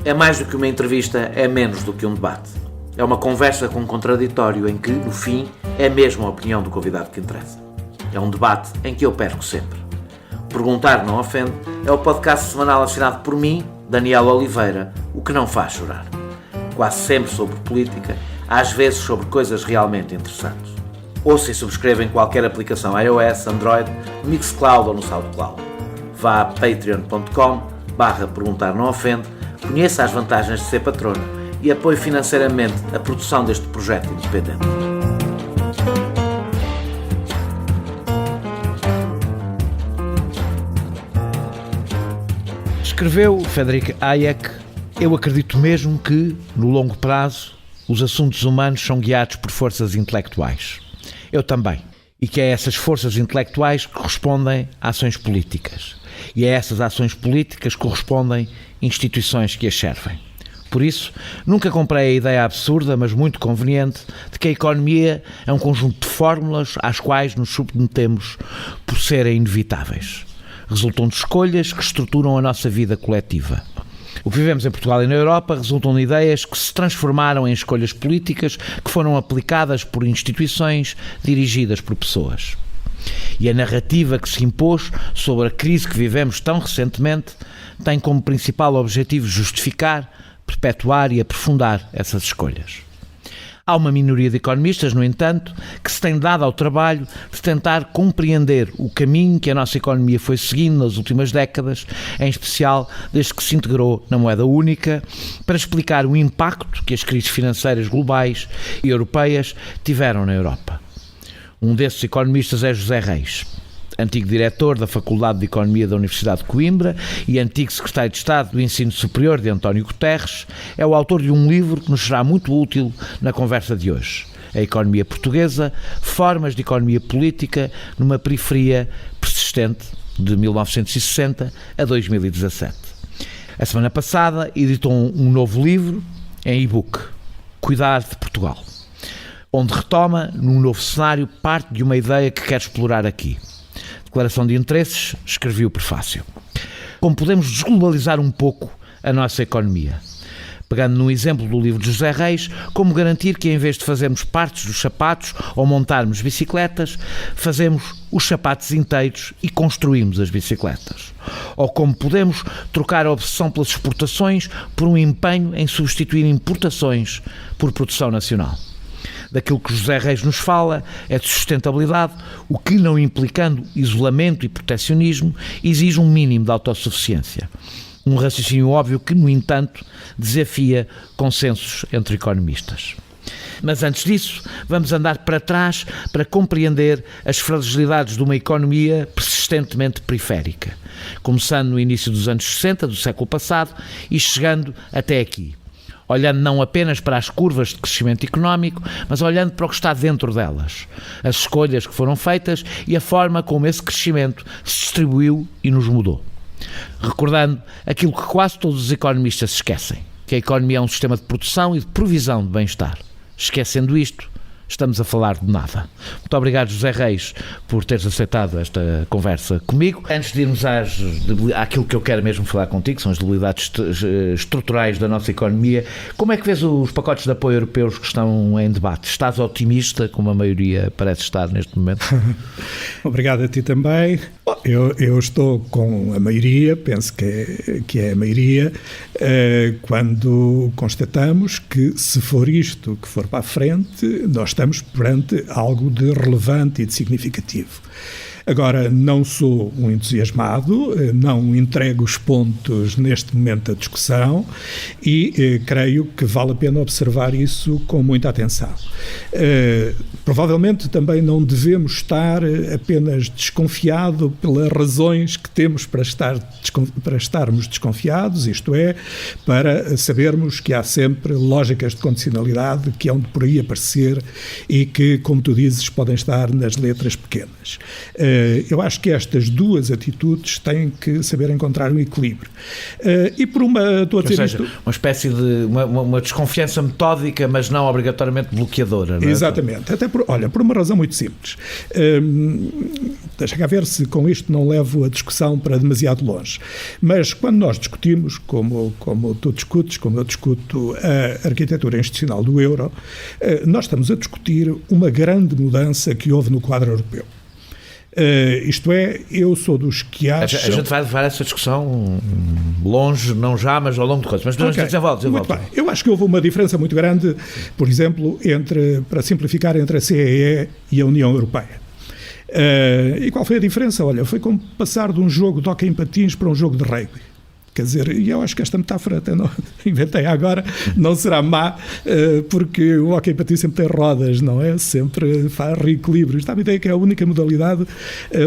É mais do que uma entrevista, é menos do que um debate. É uma conversa com um contraditório em que, no fim, é mesmo a opinião do convidado que interessa. É um debate em que eu perco sempre. Perguntar Não Ofende é o podcast semanal assinado por mim, Daniel Oliveira, o que não faz chorar. Quase sempre sobre política, às vezes sobre coisas realmente interessantes. Ouça e subscreva em qualquer aplicação iOS, Android, Mixcloud ou no SoundCloud. Vá a patreon.com/perguntar não ofende, conheça as vantagens de ser patrono e apoie financeiramente a produção deste projeto independente. Escreveu Friedrich Hayek: eu acredito mesmo que, no longo prazo, os assuntos humanos são guiados por forças intelectuais. Eu também. E que a essas forças intelectuais correspondem ações políticas. E a essas ações políticas correspondem instituições que as servem. Por isso, nunca comprei a ideia absurda, mas muito conveniente, de que a economia é um conjunto de fórmulas às quais nos submetemos por serem inevitáveis. Resultam de escolhas que estruturam a nossa vida coletiva. O que vivemos em Portugal e na Europa resultam de ideias que se transformaram em escolhas políticas que foram aplicadas por instituições dirigidas por pessoas. E a narrativa que se impôs sobre a crise que vivemos tão recentemente tem como principal objetivo justificar, perpetuar e aprofundar essas escolhas. Há uma minoria de economistas, no entanto, que se tem dado ao trabalho de tentar compreender o caminho que a nossa economia foi seguindo nas últimas décadas, em especial desde que se integrou na moeda única, para explicar o impacto que as crises financeiras globais e europeias tiveram na Europa. Um desses economistas é José Reis, antigo diretor da Faculdade de Economia da Universidade de Coimbra e antigo secretário de Estado do Ensino Superior de António Guterres. É o autor de um livro que nos será muito útil na conversa de hoje: A Economia Portuguesa, Formas de Economia Política numa Periferia Persistente, de 1960 a 2017. A semana passada editou um novo livro em e-book, Cuidar de Portugal, onde retoma, num novo cenário, parte de uma ideia que quero explorar aqui. Declaração de interesses, escrevi o prefácio. Como podemos desglobalizar um pouco a nossa economia? Pegando no exemplo do livro de José Reis, como garantir que em vez de fazermos partes dos sapatos ou montarmos bicicletas, fazemos os sapatos inteiros e construímos as bicicletas? Ou como podemos trocar a obsessão pelas exportações por um empenho em substituir importações por produção nacional? Daquilo que José Reis nos fala é de sustentabilidade, o que, não implicando isolamento e proteccionismo, exige um mínimo de autossuficiência. Um raciocínio óbvio que, no entanto, desafia consensos entre economistas. Mas antes disso, vamos andar para trás para compreender as fragilidades de uma economia persistentemente periférica, começando no início dos anos 60 do século passado e chegando até aqui. Olhando não apenas para as curvas de crescimento económico, mas olhando para o que está dentro delas, as escolhas que foram feitas e a forma como esse crescimento se distribuiu e nos mudou. Recordando aquilo que quase todos os economistas esquecem, que a economia é um sistema de produção e de provisão de bem-estar. Esquecendo isto, estamos a falar de nada. Muito obrigado, José Reis, por teres aceitado esta conversa comigo. Antes de irmos àquilo que eu quero mesmo falar contigo, são as debilidades estruturais da nossa economia, como é que vês os pacotes de apoio europeus que estão em debate? Estás otimista, como a maioria parece estar neste momento? Obrigado a ti também. Eu estou com a maioria, penso que é a maioria, quando constatamos que, se for isto que for para a frente, nós estamos perante algo de relevante e de significativo. Agora, não sou um entusiasmado, não entrego os pontos neste momento da discussão e creio que vale a pena observar isso com muita atenção. Provavelmente também não devemos estar apenas desconfiados pelas razões que temos para estarmos desconfiados, isto é, para sabermos que há sempre lógicas de condicionalidade que hão de por aí aparecer e que, como tu dizes, podem estar nas letras pequenas. Eu acho que estas duas atitudes têm que saber encontrar um equilíbrio. E por uma... Estou a dizer Ou seja, isto, uma espécie de uma desconfiança metódica, mas não obrigatoriamente bloqueadora. Não é? Exatamente. Até por uma razão muito simples. Deixa cá ver se com isto não levo a discussão para demasiado longe. Mas quando nós discutimos, como tu discutes, como eu discuto a arquitetura institucional do euro, nós estamos a discutir uma grande mudança que houve no quadro europeu. Isto é, eu sou dos que acham... A gente vai levar essa discussão longe, não já, mas ao longo de coisas. Mas desenvolve. Muito bem. Eu acho que houve uma diferença muito grande, por exemplo, para simplificar, entre a CEE e a União Europeia. E qual foi a diferença? Olha, foi como passar de um jogo de hóquei em patins para um jogo de rugby. Quer dizer, e eu acho que esta metáfora até não inventei agora, não será má, porque o hóquei em patins sempre tem rodas, não é? Sempre faz reequilíbrio. Está a ideia que é a única modalidade,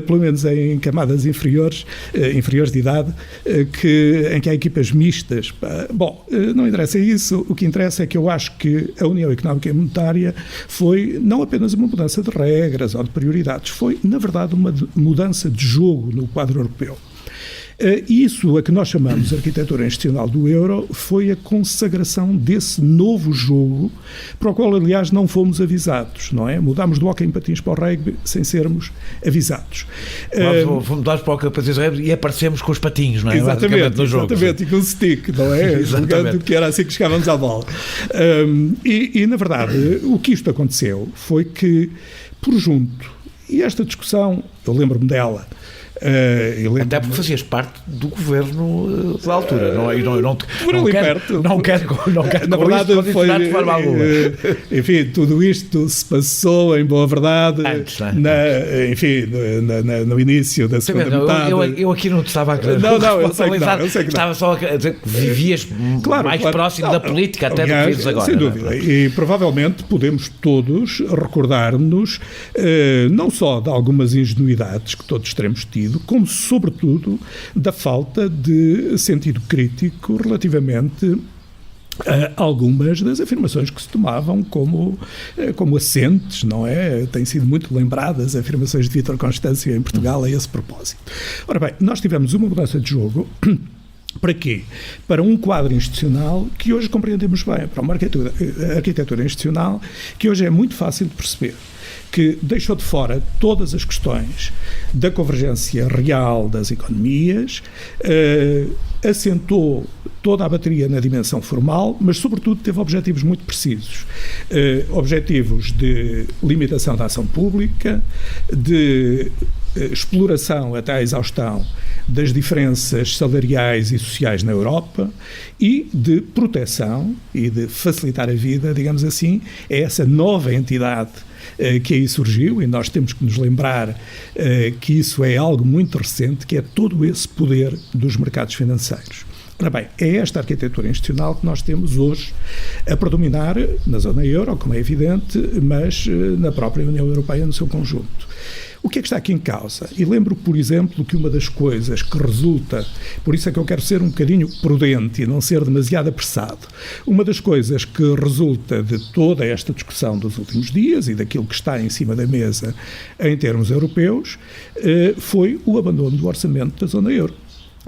pelo menos em camadas inferiores de idade, em que há equipas mistas. Bom, não interessa isso. O que interessa é que eu acho que a União Económica e Monetária foi não apenas uma mudança de regras ou de prioridades, foi, na verdade, uma mudança de jogo no quadro europeu. Isso a que nós chamamos de arquitetura institucional do euro foi a consagração desse novo jogo, para o qual, aliás, não fomos avisados, não é? Mudámos do hóquei em patins para o rugby sem sermos avisados. Mudámos para o hóquei em patins e aparecemos com os patinhos, não é? Exatamente, no jogo, e com o stick, não é? Julgando que era assim que chegávamos à bola. E, na verdade, o que isto aconteceu foi que, por junto, e esta discussão, eu lembro-me dela, até porque fazias parte do governo da altura, não quero na verdade foi de forma alguma. Enfim, tudo isto se passou em boa verdade antes, no início da segunda metade. Eu aqui não te estava a querer. Não, eu sei que não. Estava só a dizer que vivias mais próximo da política até do que vives agora. Sem dúvida. E provavelmente podemos todos recordar-nos não só de algumas ingenuidades que todos teremos tido, como, sobretudo, da falta de sentido crítico relativamente a algumas das afirmações que se tomavam como assentes, não é? Têm sido muito lembradas as afirmações de Vítor Constâncio em Portugal a esse propósito. Ora bem, nós tivemos uma mudança de jogo. Para quê? Para um quadro institucional que hoje compreendemos bem, para uma arquitetura institucional que hoje é muito fácil de perceber, que deixou de fora todas as questões da convergência real das economias, assentou toda a bateria na dimensão formal, mas, sobretudo, teve objetivos muito precisos. Objetivos de limitação da ação pública, de exploração até à exaustão das diferenças salariais e sociais na Europa e de proteção e de facilitar a vida, digamos assim, a essa nova entidade que aí surgiu, e nós temos que nos lembrar que isso é algo muito recente, que é todo esse poder dos mercados financeiros. Ora bem, é esta arquitetura institucional que nós temos hoje a predominar na zona euro, como é evidente, mas na própria União Europeia no seu conjunto. O que é que está aqui em causa? E lembro, por exemplo, que uma das coisas que resulta, por isso é que eu quero ser um bocadinho prudente e não ser demasiado apressado, uma das coisas que resulta de toda esta discussão dos últimos dias e daquilo que está em cima da mesa em termos europeus, foi o abandono do orçamento da zona euro.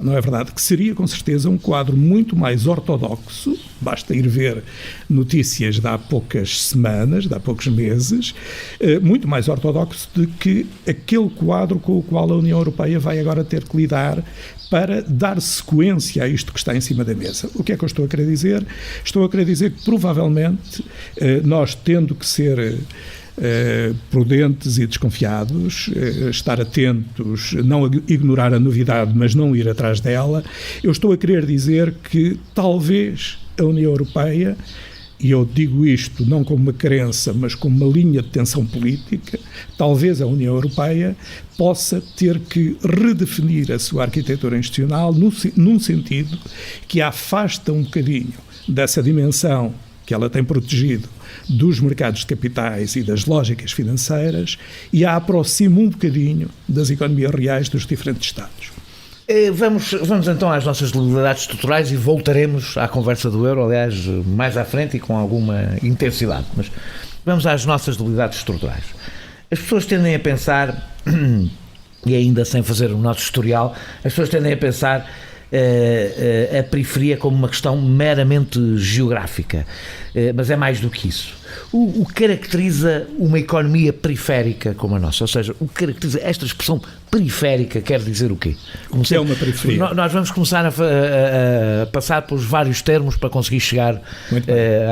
Não é verdade? Que seria, com certeza, um quadro muito mais ortodoxo, basta ir ver notícias de há poucas semanas, de há poucos meses, muito mais ortodoxo do que aquele quadro com o qual a União Europeia vai agora ter que lidar para dar sequência a isto que está em cima da mesa. O que é que eu estou a querer dizer? Estou a querer dizer que, provavelmente, nós tendo que ser prudentes e desconfiados, estar atentos, não ignorar a novidade, mas não ir atrás dela, eu estou a querer dizer que talvez a União Europeia, e eu digo isto não como uma crença, mas como uma linha de tensão política, talvez a União Europeia possa ter que redefinir a sua arquitetura institucional num sentido que a afasta um bocadinho dessa dimensão que ela tem protegido dos mercados de capitais e das lógicas financeiras e a aproxima um bocadinho das economias reais dos diferentes Estados. Vamos então às nossas debilidades estruturais e voltaremos à conversa do euro, aliás, mais à frente e com alguma intensidade, mas vamos às nossas debilidades estruturais. As pessoas tendem a pensar, e ainda sem fazer o nosso historial, as pessoas tendem a pensar a periferia como uma questão meramente geográfica, mas é mais do que isso. O que caracteriza uma economia periférica como a nossa? Ou seja, o que caracteriza esta expressão periférica quer dizer o quê? O que é uma periferia? Nós vamos começar a passar pelos vários termos para conseguir chegar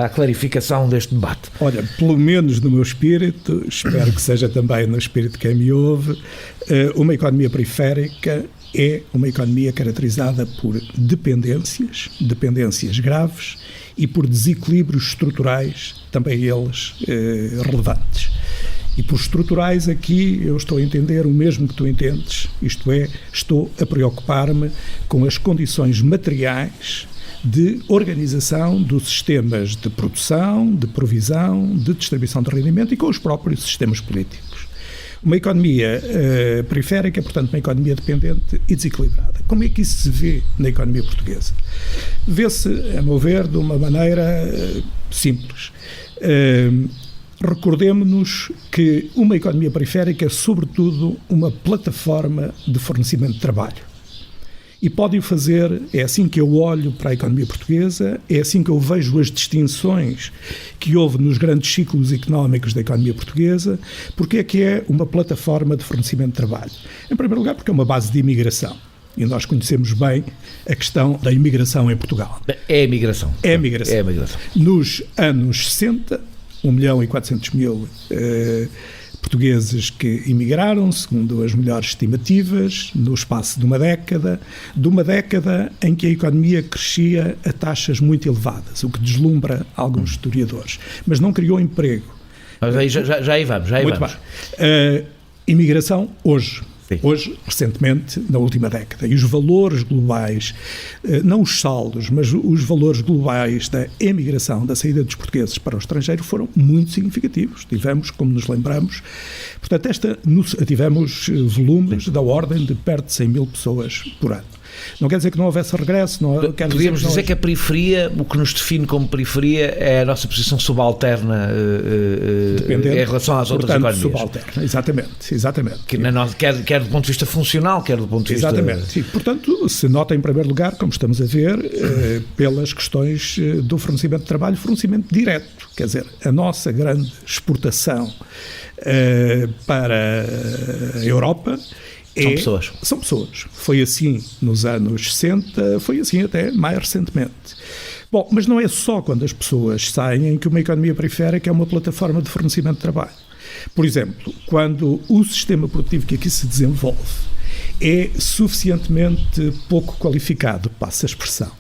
à clarificação deste debate. Olha, pelo menos no meu espírito, espero que seja também no espírito de quem me ouve, uma economia periférica é uma economia caracterizada por dependências graves e por desequilíbrios estruturais, também eles relevantes. E por estruturais aqui eu estou a entender o mesmo que tu entendes, isto é, estou a preocupar-me com as condições materiais de organização dos sistemas de produção, de provisão, de distribuição de rendimento e com os próprios sistemas políticos. Uma economia periférica, portanto, uma economia dependente e desequilibrada. Como é que isso se vê na economia portuguesa? Vê-se, a meu ver, de uma maneira simples. Recordemo-nos que uma economia periférica é, sobretudo, uma plataforma de fornecimento de trabalho. E pode-o fazer, é assim que eu olho para a economia portuguesa, é assim que eu vejo as distinções que houve nos grandes ciclos económicos da economia portuguesa, porque é que é uma plataforma de fornecimento de trabalho. Em primeiro lugar, porque é uma base de imigração. E nós conhecemos bem a questão da imigração em Portugal. É a imigração. É a imigração. É a imigração. Nos anos 60, 1.400.000 portugueses que emigraram, segundo as melhores estimativas, no espaço de uma década em que a economia crescia a taxas muito elevadas, o que deslumbra alguns historiadores, mas não criou emprego. Mas aí já aí vamos. Imigração hoje, recentemente, na última década, e os valores globais, não os saldos, mas os valores globais da emigração, da saída dos portugueses para o estrangeiro foram muito significativos. Tivemos, como nos lembramos, portanto, tivemos volumes da ordem de perto de 100 mil pessoas por ano. Não quer dizer que não houvesse regresso. Podíamos dizer que a periferia, o que nos define como periferia, é a nossa posição subalterna em relação às outras economias. Subalterna, exatamente. Quer do ponto de vista funcional, quer do ponto de vista... Exatamente. Sim. Portanto, se nota em primeiro lugar, como estamos a ver, pelas questões do fornecimento de trabalho, fornecimento direto. Quer dizer, a nossa grande exportação para a Europa... São pessoas. Foi assim nos anos 60, foi assim até mais recentemente. Bom, mas não é só quando as pessoas saem em que uma economia periférica é uma plataforma de fornecimento de trabalho. Por exemplo, quando o sistema produtivo que aqui se desenvolve é suficientemente pouco qualificado, passa a expressão.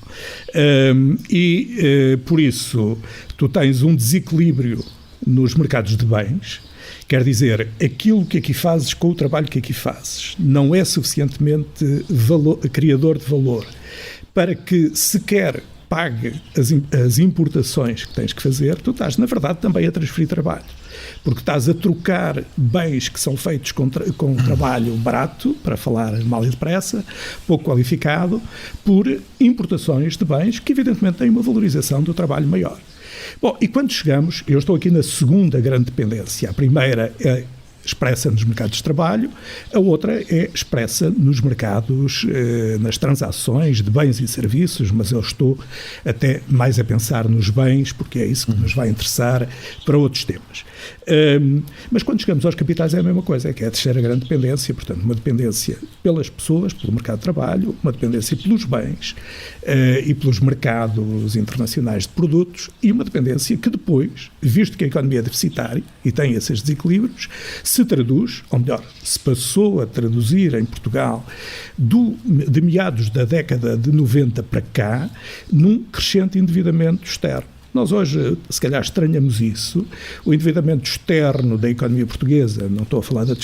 Por isso, tu tens um desequilíbrio nos mercados de bens. Quer dizer, aquilo que aqui fazes com o trabalho que aqui fazes não é suficientemente criador de valor para que sequer pague as importações que tens que fazer. Tu estás, na verdade, também a transferir trabalho, porque estás a trocar bens que são feitos com trabalho barato, para falar mal e depressa, pouco qualificado, por importações de bens que evidentemente têm uma valorização do trabalho maior. Bom, e quando chegamos, eu estou aqui na segunda grande dependência. A primeira é expressa nos mercados de trabalho, a outra é expressa nos mercados, nas transações de bens e serviços, mas eu estou até mais a pensar nos bens, porque é isso que nos vai interessar para outros temas. Mas quando chegamos aos capitais é a mesma coisa, é que é a terceira grande dependência, portanto, uma dependência pelas pessoas, pelo mercado de trabalho, uma dependência pelos bens e pelos mercados internacionais de produtos e uma dependência que depois, visto que a economia é deficitária e tem esses desequilíbrios, se traduz, ou melhor, se passou a traduzir em Portugal de meados da década de 90 para cá, num crescente endividamento externo. Nós hoje, se calhar, estranhamos isso. O endividamento externo da economia portuguesa, não estou a falar da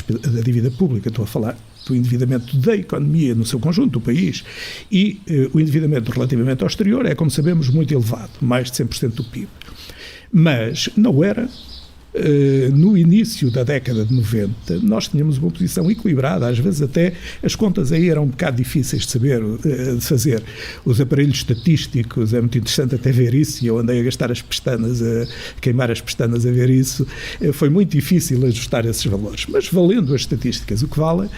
dívida pública, estou a falar do endividamento da economia no seu conjunto, do país, e o endividamento relativamente ao exterior é, como sabemos, muito elevado, mais de 100% do PIB. Mas não era no início da década de 90, nós tínhamos uma posição equilibrada, às vezes até as contas aí eram um bocado difíceis de fazer. Os aparelhos estatísticos, é muito interessante até ver isso, e eu andei a gastar as pestanas, a queimar as pestanas a ver isso, foi muito difícil ajustar esses valores, mas valendo as estatísticas o que vale,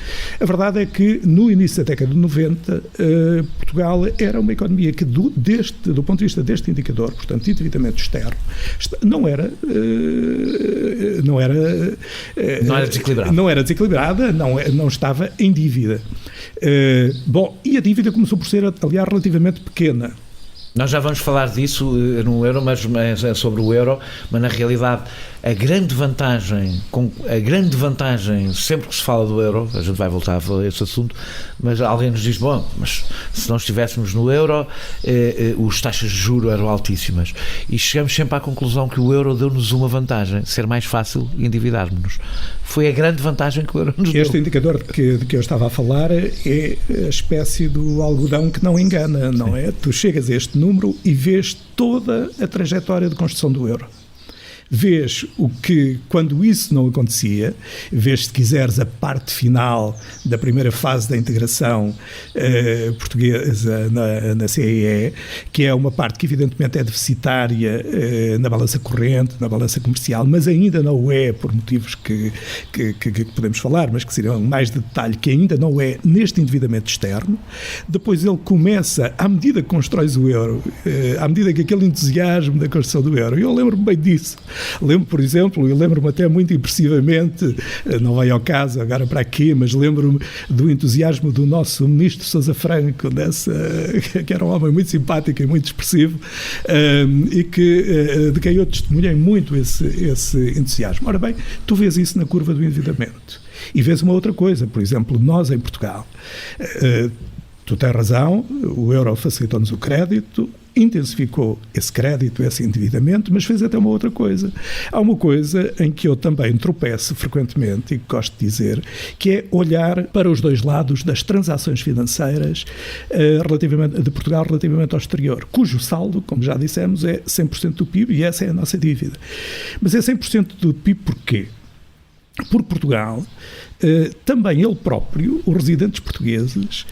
a verdade é que no início da década de 90, Portugal era uma economia que do ponto de vista deste indicador, portanto, de endividamento externo, não era desequilibrada, não estava em dívida. E a dívida começou por ser, aliás, relativamente pequena. Nós já vamos falar disso no euro, mas é sobre o euro, mas na realidade a grande vantagem, sempre que se fala do euro, a gente vai voltar a falar esse assunto, mas alguém nos diz, mas se não estivéssemos no euro, as taxas de juros eram altíssimas. E chegamos sempre à conclusão que o euro deu-nos uma vantagem, ser mais fácil endividarmos-nos. Foi a grande vantagem que o euro nos deu. Este indicador de que eu estava a falar é a espécie do algodão que não engana, não é? Tu chegas a este número e vês toda a trajetória de construção do euro. Vês o que, quando isso não acontecia, vês, se quiseres, a parte final da primeira fase da integração portuguesa na CEE, que é uma parte que evidentemente é deficitária na balança corrente, na balança comercial, mas ainda não o é por motivos que podemos falar, mas que seriam mais de detalhe, que ainda não o é neste endividamento externo. Depois ele começa, à medida que constróis o euro, à medida que aquele entusiasmo da construção do euro, eu lembro-me bem disso. Lembro, por exemplo, e lembro-me até muito impressivamente, não vai ao caso agora para aqui, mas lembro-me do entusiasmo do nosso ministro Sousa Franco, que era um homem muito simpático e muito expressivo, e de quem eu testemunhei muito esse entusiasmo. Ora bem, tu vês isso na curva do endividamento. E vês uma outra coisa, por exemplo, nós em Portugal, tu tens razão, o euro facilitou-nos o crédito, intensificou esse crédito, esse endividamento, mas fez até uma outra coisa. Há uma coisa em que eu também tropeço frequentemente e que gosto de dizer, que é olhar para os dois lados das transações financeiras de Portugal relativamente ao exterior, cujo saldo, como já dissemos, é 100% do PIB e essa é a nossa dívida. Mas é 100% do PIB porquê? Por Portugal, também ele próprio, os residentes portugueses,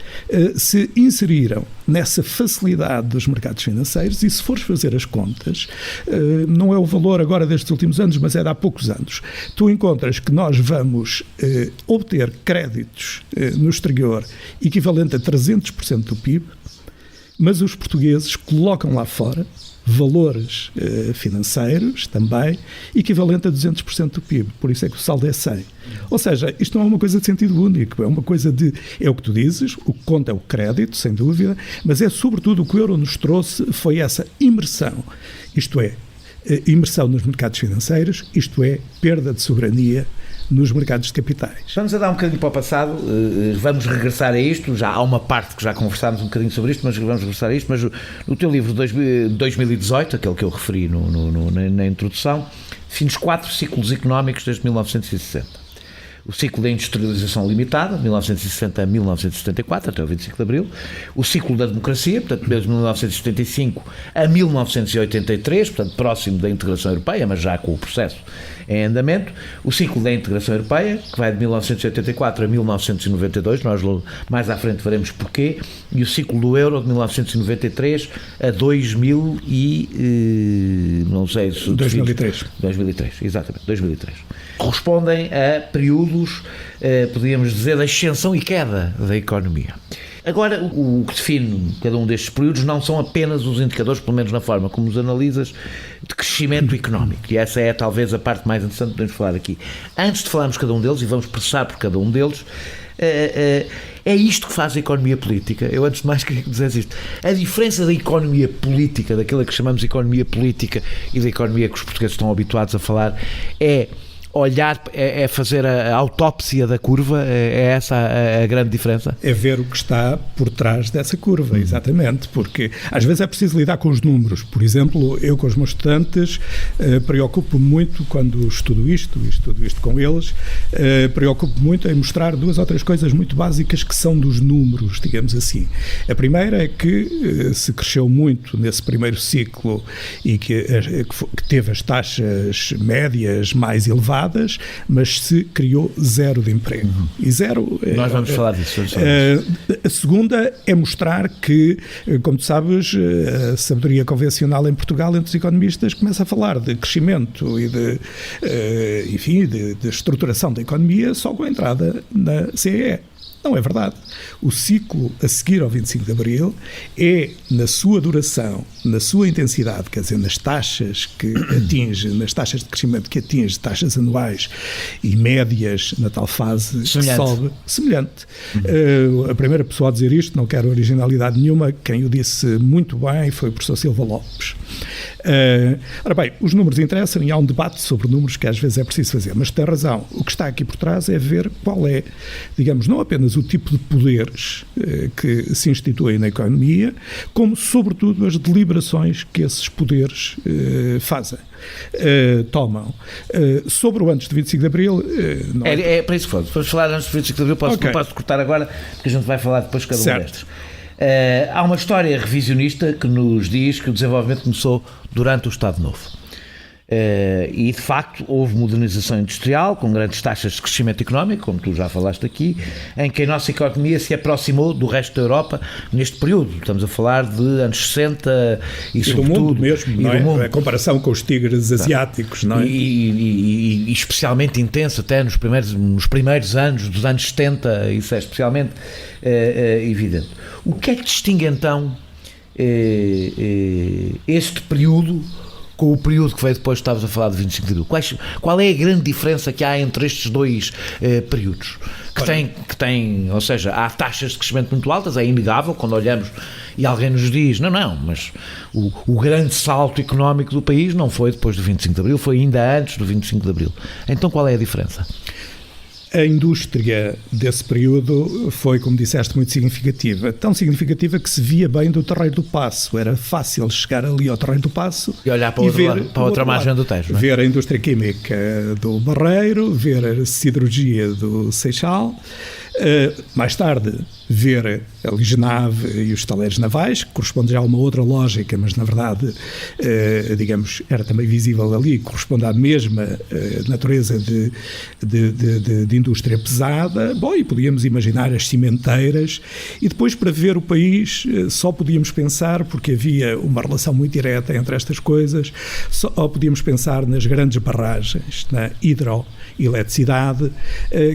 se inseriram nessa facilidade dos mercados financeiros e, se fores fazer as contas, não é o valor agora destes últimos anos, mas é de há poucos anos, tu encontras que nós vamos obter créditos no exterior equivalente a 300% do PIB, mas os portugueses colocam lá fora valores financeiros também, equivalente a 200% do PIB, por isso é que o saldo é 100. Ou seja, isto não é uma coisa de sentido único, é uma coisa é o que tu dizes, o que conta é o crédito, sem dúvida, mas é sobretudo o que o euro nos trouxe, foi essa imersão, isto é, imersão nos mercados financeiros, isto é, perda de soberania nos mercados de capitais. Vamos a dar um bocadinho para o passado, vamos regressar a isto, já há uma parte que já conversámos um bocadinho sobre isto, mas vamos regressar a isto, mas no teu livro de 2018, aquele que eu referi na introdução, defines 4 ciclos económicos desde 1960. O ciclo da industrialização limitada, 1960 a 1974, até o 25 de Abril. O ciclo da democracia, portanto, desde 1975 a 1983, portanto, próximo da integração europeia, mas já com o processo em andamento. O ciclo da integração europeia, que vai de 1984 a 1992, nós mais à frente veremos porquê. E o ciclo do euro, de 1993 a 2003, exatamente, 2003. Correspondem a períodos, podíamos dizer, de ascensão e queda da economia. Agora, o que define cada um destes períodos não são apenas os indicadores, pelo menos na forma como os analisas, de crescimento económico, e essa é talvez a parte mais interessante que podemos falar aqui. Antes de falarmos de cada um deles, e vamos passar por cada um deles, é isto que faz a economia política. Eu, antes de mais, queria dizer isto. A diferença da economia política, daquela que chamamos de economia política, e da economia que os portugueses estão habituados a falar, é olhar, é fazer a autópsia da curva, é essa a grande diferença? É ver o que está por trás dessa curva, exatamente, porque às vezes é preciso lidar com os números. Por exemplo, eu com os meus estudantes preocupo-me muito quando estudo isto com eles, preocupo-me muito em mostrar 2 ou 3 coisas muito básicas que são dos números, digamos assim. A primeira é que se cresceu muito nesse primeiro ciclo e que teve as taxas médias mais elevadas, mas se criou 0 de emprego. E 0... Nós vamos falar disso. A segunda é mostrar que, como tu sabes, a sabedoria convencional em Portugal entre os economistas começa a falar de crescimento e de estruturação da economia só com a entrada na CEE. Não é verdade. O ciclo a seguir ao 25 de Abril é, na sua duração, na sua intensidade, quer dizer, nas taxas que atinge, nas taxas de crescimento que atinge, taxas anuais e médias na tal fase que sobe, semelhante. A primeira pessoa a dizer isto, não quero originalidade nenhuma, quem o disse muito bem foi o professor Silva Lopes. Ora bem, os números interessam e há um debate sobre números que às vezes é preciso fazer, mas tem razão. O que está aqui por trás é ver qual é, digamos, não apenas o tipo de poderes que se instituem na economia, como, sobretudo, as deliberações que esses poderes fazem, tomam. Sobre o antes de 25 de Abril... É para isso que fomos. Vamos falar antes de 25 de Abril, posso cortar agora, porque a gente vai falar depois de cada um destes. Há uma história revisionista que nos diz que o desenvolvimento começou durante o Estado Novo. E de facto houve modernização industrial com grandes taxas de crescimento económico, como tu já falaste aqui, em que a nossa economia se aproximou do resto da Europa neste período. Estamos a falar de anos 60 e sobretudo do mundo mesmo, não é? Mundo. A comparação com os tigres asiáticos, não é? E especialmente intenso até nos primeiros anos dos anos 70, isso é especialmente evidente. O que é que distingue então este período com o período que veio depois, estavas a falar de 25 de abril? Qual é a grande diferença que há entre estes dois períodos? Que tem, ou seja, há taxas de crescimento muito altas, é inegável, quando olhamos e alguém nos diz, não, mas o grande salto económico do país não foi depois do 25 de abril, foi ainda antes do 25 de abril. Então qual é a diferença? A indústria desse período foi, como disseste, muito significativa. Tão significativa que se via bem do Terreiro do Paço. Era fácil chegar ali ao Terreiro do Paço e olhar para, para outra margem do Tejo. Não é? Ver a indústria química do Barreiro, ver a siderurgia do Seixal. Mais tarde, ver a Ligenave e os estaleiros navais, que corresponde já a uma outra lógica, mas na verdade, digamos, era também visível ali, corresponde à mesma natureza de indústria pesada. Bom, e podíamos imaginar as cimenteiras, e depois, para ver o país, só podíamos pensar, porque havia uma relação muito direta entre estas coisas, só podíamos pensar nas grandes barragens, na hidroeletricidade,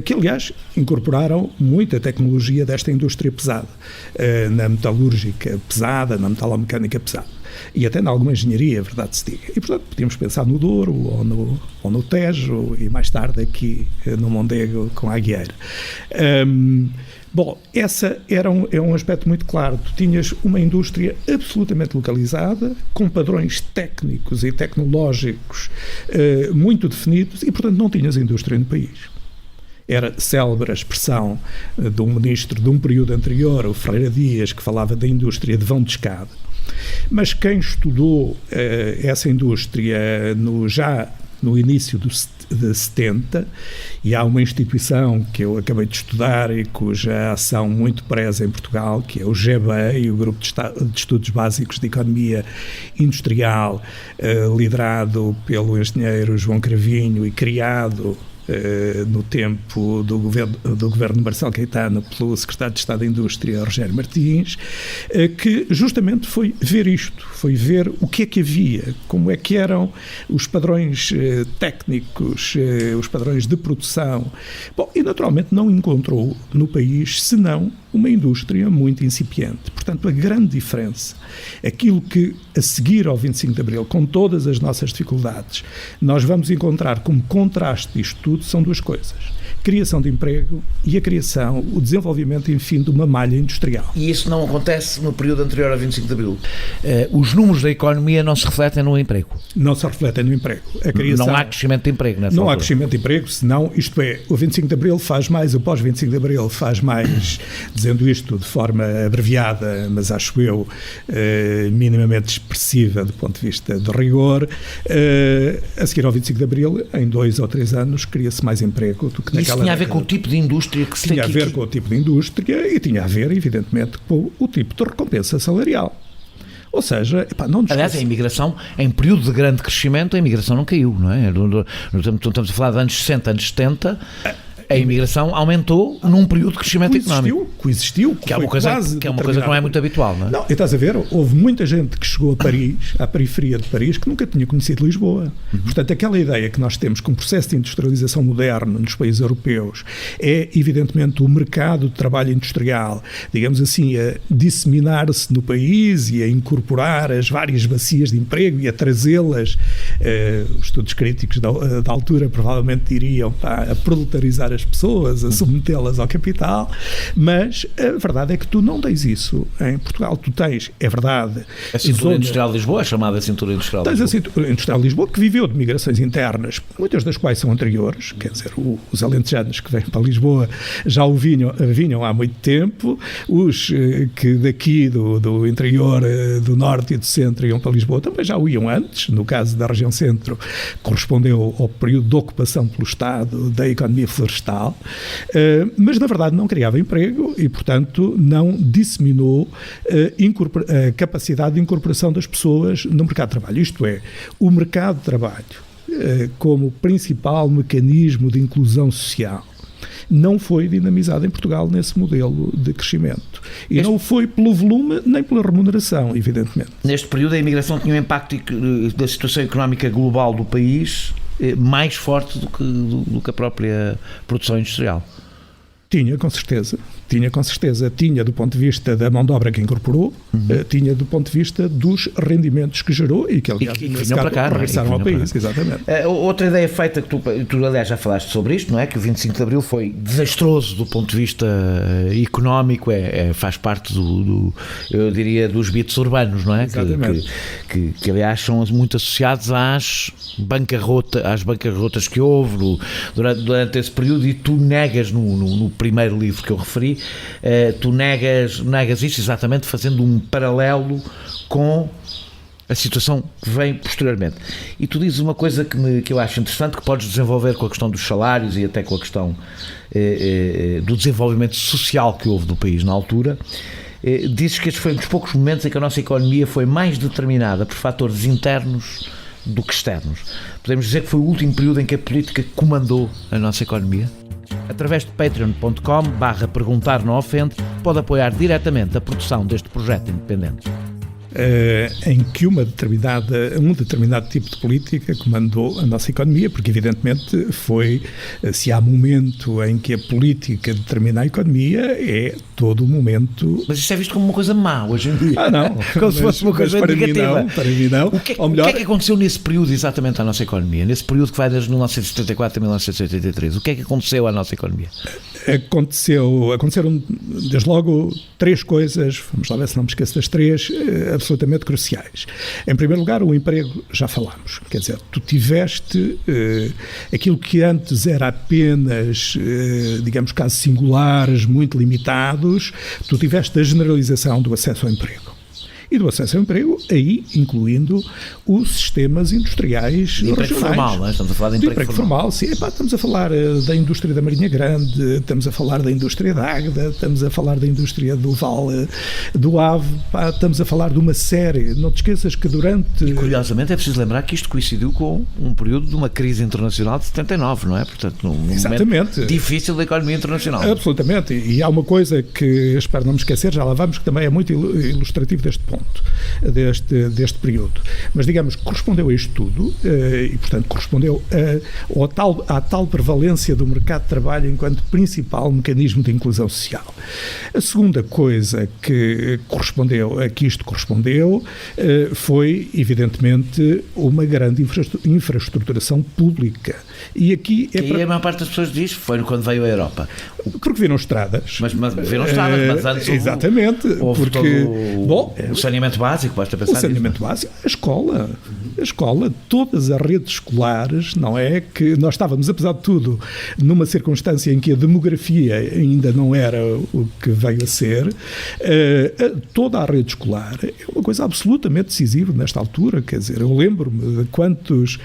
que aliás incorporaram muita tecnologia desta indústria pesada, na metalúrgica pesada, na metalomecânica pesada e até em alguma engenharia, verdade se diga. E portanto podíamos pensar no Douro ou no Tejo e mais tarde aqui no Mondego com a Aguieira. Bom, essa é um aspecto muito claro. Tu tinhas uma indústria absolutamente localizada, com padrões técnicos e tecnológicos muito definidos e, portanto, não tinhas indústria no país. Era célebre a expressão de um ministro de um período anterior, o Ferreira Dias, que falava da indústria de vão de escada. Mas quem estudou essa indústria já no início de 70, e há uma instituição que eu acabei de estudar e cuja ação muito preza em Portugal, que é o GBEI, o Grupo de Estudos Básicos de Economia Industrial, liderado pelo engenheiro João Cravinho e criado no tempo do governo de Marcelo Caetano pelo secretário de Estado da Indústria, Rogério Martins, que justamente foi ver isto, foi ver o que é que havia, como é que eram os padrões técnicos, os padrões de produção. Bom, e naturalmente não encontrou no país senão uma indústria muito incipiente. Portanto, a grande diferença, aquilo que a seguir ao 25 de Abril, com todas as nossas dificuldades, nós vamos encontrar como contraste disto tudo, são duas coisas. Criação de emprego e o desenvolvimento, enfim, de uma malha industrial. E isso não acontece no período anterior ao 25 de Abril? Os números da economia não se refletem no emprego? Não se refletem no emprego. A criação, não há crescimento de emprego nessa altura. Não há crescimento de emprego, senão, isto é, o 25 de Abril faz mais, o pós-25 de Abril faz mais, dizendo isto de forma abreviada, mas acho eu minimamente expressiva do ponto de vista de rigor, a seguir ao 25 de Abril, em 2 ou 3 anos, cria-se mais emprego do que naquela. Isso tinha a ver com o tipo de indústria que se tem. Tinha a ver com o tipo de indústria e tinha a ver, evidentemente, com o tipo de recompensa salarial. Ou seja, não nos aliás, a imigração, em período de grande crescimento, a imigração não caiu, não é? Estamos a falar de anos 60, anos 70... A imigração aumentou num período de crescimento económico. Coexistiu. Que é uma coisa que não é muito habitual, não é? Não, estás a ver, houve muita gente que chegou a Paris, à periferia de Paris, que nunca tinha conhecido Lisboa. Portanto, aquela ideia que nós temos que um processo de industrialização moderno nos países europeus é, evidentemente, o mercado de trabalho industrial, digamos assim, a disseminar-se no país e a incorporar as várias bacias de emprego e a trazê-las, os estudos críticos da altura provavelmente diriam, a proletarizar as pessoas, a submetê-las ao capital, mas a verdade é que tu não tens isso em Portugal. Tu tens, é verdade... A cintura industrial de Lisboa, a chamada cintura industrial de Lisboa. Tens a cintura industrial de Lisboa, que viveu de migrações internas, muitas das quais são anteriores, quer dizer, os alentejanos que vêm para Lisboa já o vinham há muito tempo, os que daqui do interior, do norte e do centro iam para Lisboa também já o iam antes. No caso da região centro, correspondeu ao período de ocupação pelo Estado da economia florestal, mas na verdade não criava emprego e, portanto, não disseminou a capacidade de incorporação das pessoas no mercado de trabalho. Isto é, o mercado de trabalho como principal mecanismo de inclusão social não foi dinamizado em Portugal nesse modelo de crescimento. E não foi pelo volume nem pela remuneração, evidentemente. Neste período a imigração tinha um impacto da situação económica global do país mais forte do que a própria produção industrial. Tinha, com certeza. Tinha do ponto de vista da mão de obra que incorporou, tinha do ponto de vista dos rendimentos que gerou e que, aliás, regressaram ao país. Exatamente. Outra ideia feita, que tu aliás já falaste sobre isto, não é? Que o 25 de Abril foi desastroso do ponto de vista económico, faz parte eu diria, dos bitos urbanos, não é? Exatamente. Que aliás são muito associados às bancarrotas que houve durante esse período, e tu negas no primeiro livro que eu referi, tu negas isso exatamente fazendo um paralelo com a situação que vem posteriormente. E tu dizes uma coisa que eu acho interessante, que podes desenvolver com a questão dos salários e até com a questão do desenvolvimento social que houve no país na altura. Dizes que este foi um dos poucos momentos em que a nossa economia foi mais determinada por fatores internos do que externos. Podemos dizer que foi o último período em que a política comandou a nossa economia? Através de patreon.com/perguntar não ofende, pode apoiar diretamente a produção deste projeto independente. Em que um determinado tipo de política comandou a nossa economia, porque evidentemente se há momento em que a política determina a economia, é todo o momento... Mas isso é visto como uma coisa má hoje em dia. Não. Como se fosse uma coisa negativa. Para mim não. O que é que aconteceu nesse período exatamente à nossa economia? Nesse período que vai desde 1974 a 1983. O que é que aconteceu à nossa economia? Aconteceram desde logo 3 coisas, vamos lá ver se não me esqueço das 3, absolutamente cruciais. Em primeiro lugar, o emprego, já falámos, quer dizer, tu tiveste aquilo que antes era apenas, digamos, casos singulares, muito limitados, tu tiveste a generalização do acesso ao emprego. E do acesso ao emprego, aí incluindo os sistemas industriais de emprego regionais. Formal, não é? Estamos a falar de emprego formal. Sim. Estamos a falar da indústria da Marinha Grande, estamos a falar da indústria da Águeda, estamos a falar da indústria do Vale do Ave, estamos a falar de uma série. Não te esqueças que durante... E curiosamente é preciso lembrar que isto coincidiu com um período de uma crise internacional de 79, não é? Portanto, num momento difícil da economia internacional. Absolutamente. E há uma coisa que espero não me esquecer, já lá vamos, que também é muito ilustrativo deste ponto. ponto deste período. Mas, digamos, correspondeu a isto tudo e, portanto, correspondeu à tal prevalência do mercado de trabalho enquanto principal mecanismo de inclusão social. A segunda coisa a que isto correspondeu foi, evidentemente, uma grande infraestruturação pública. E aqui a maior parte das pessoas diz foi quando veio a Europa. Porque viram estradas. Mas viram estradas, mas antes exatamente, houve o saneamento básico, basta pensar nisso. O saneamento básico, a escola, todas as redes escolares, não é? Que nós estávamos, apesar de tudo, numa circunstância em que a demografia ainda não era o que veio a ser, toda a rede escolar é uma coisa absolutamente decisiva nesta altura, quer dizer, eu lembro-me de quantos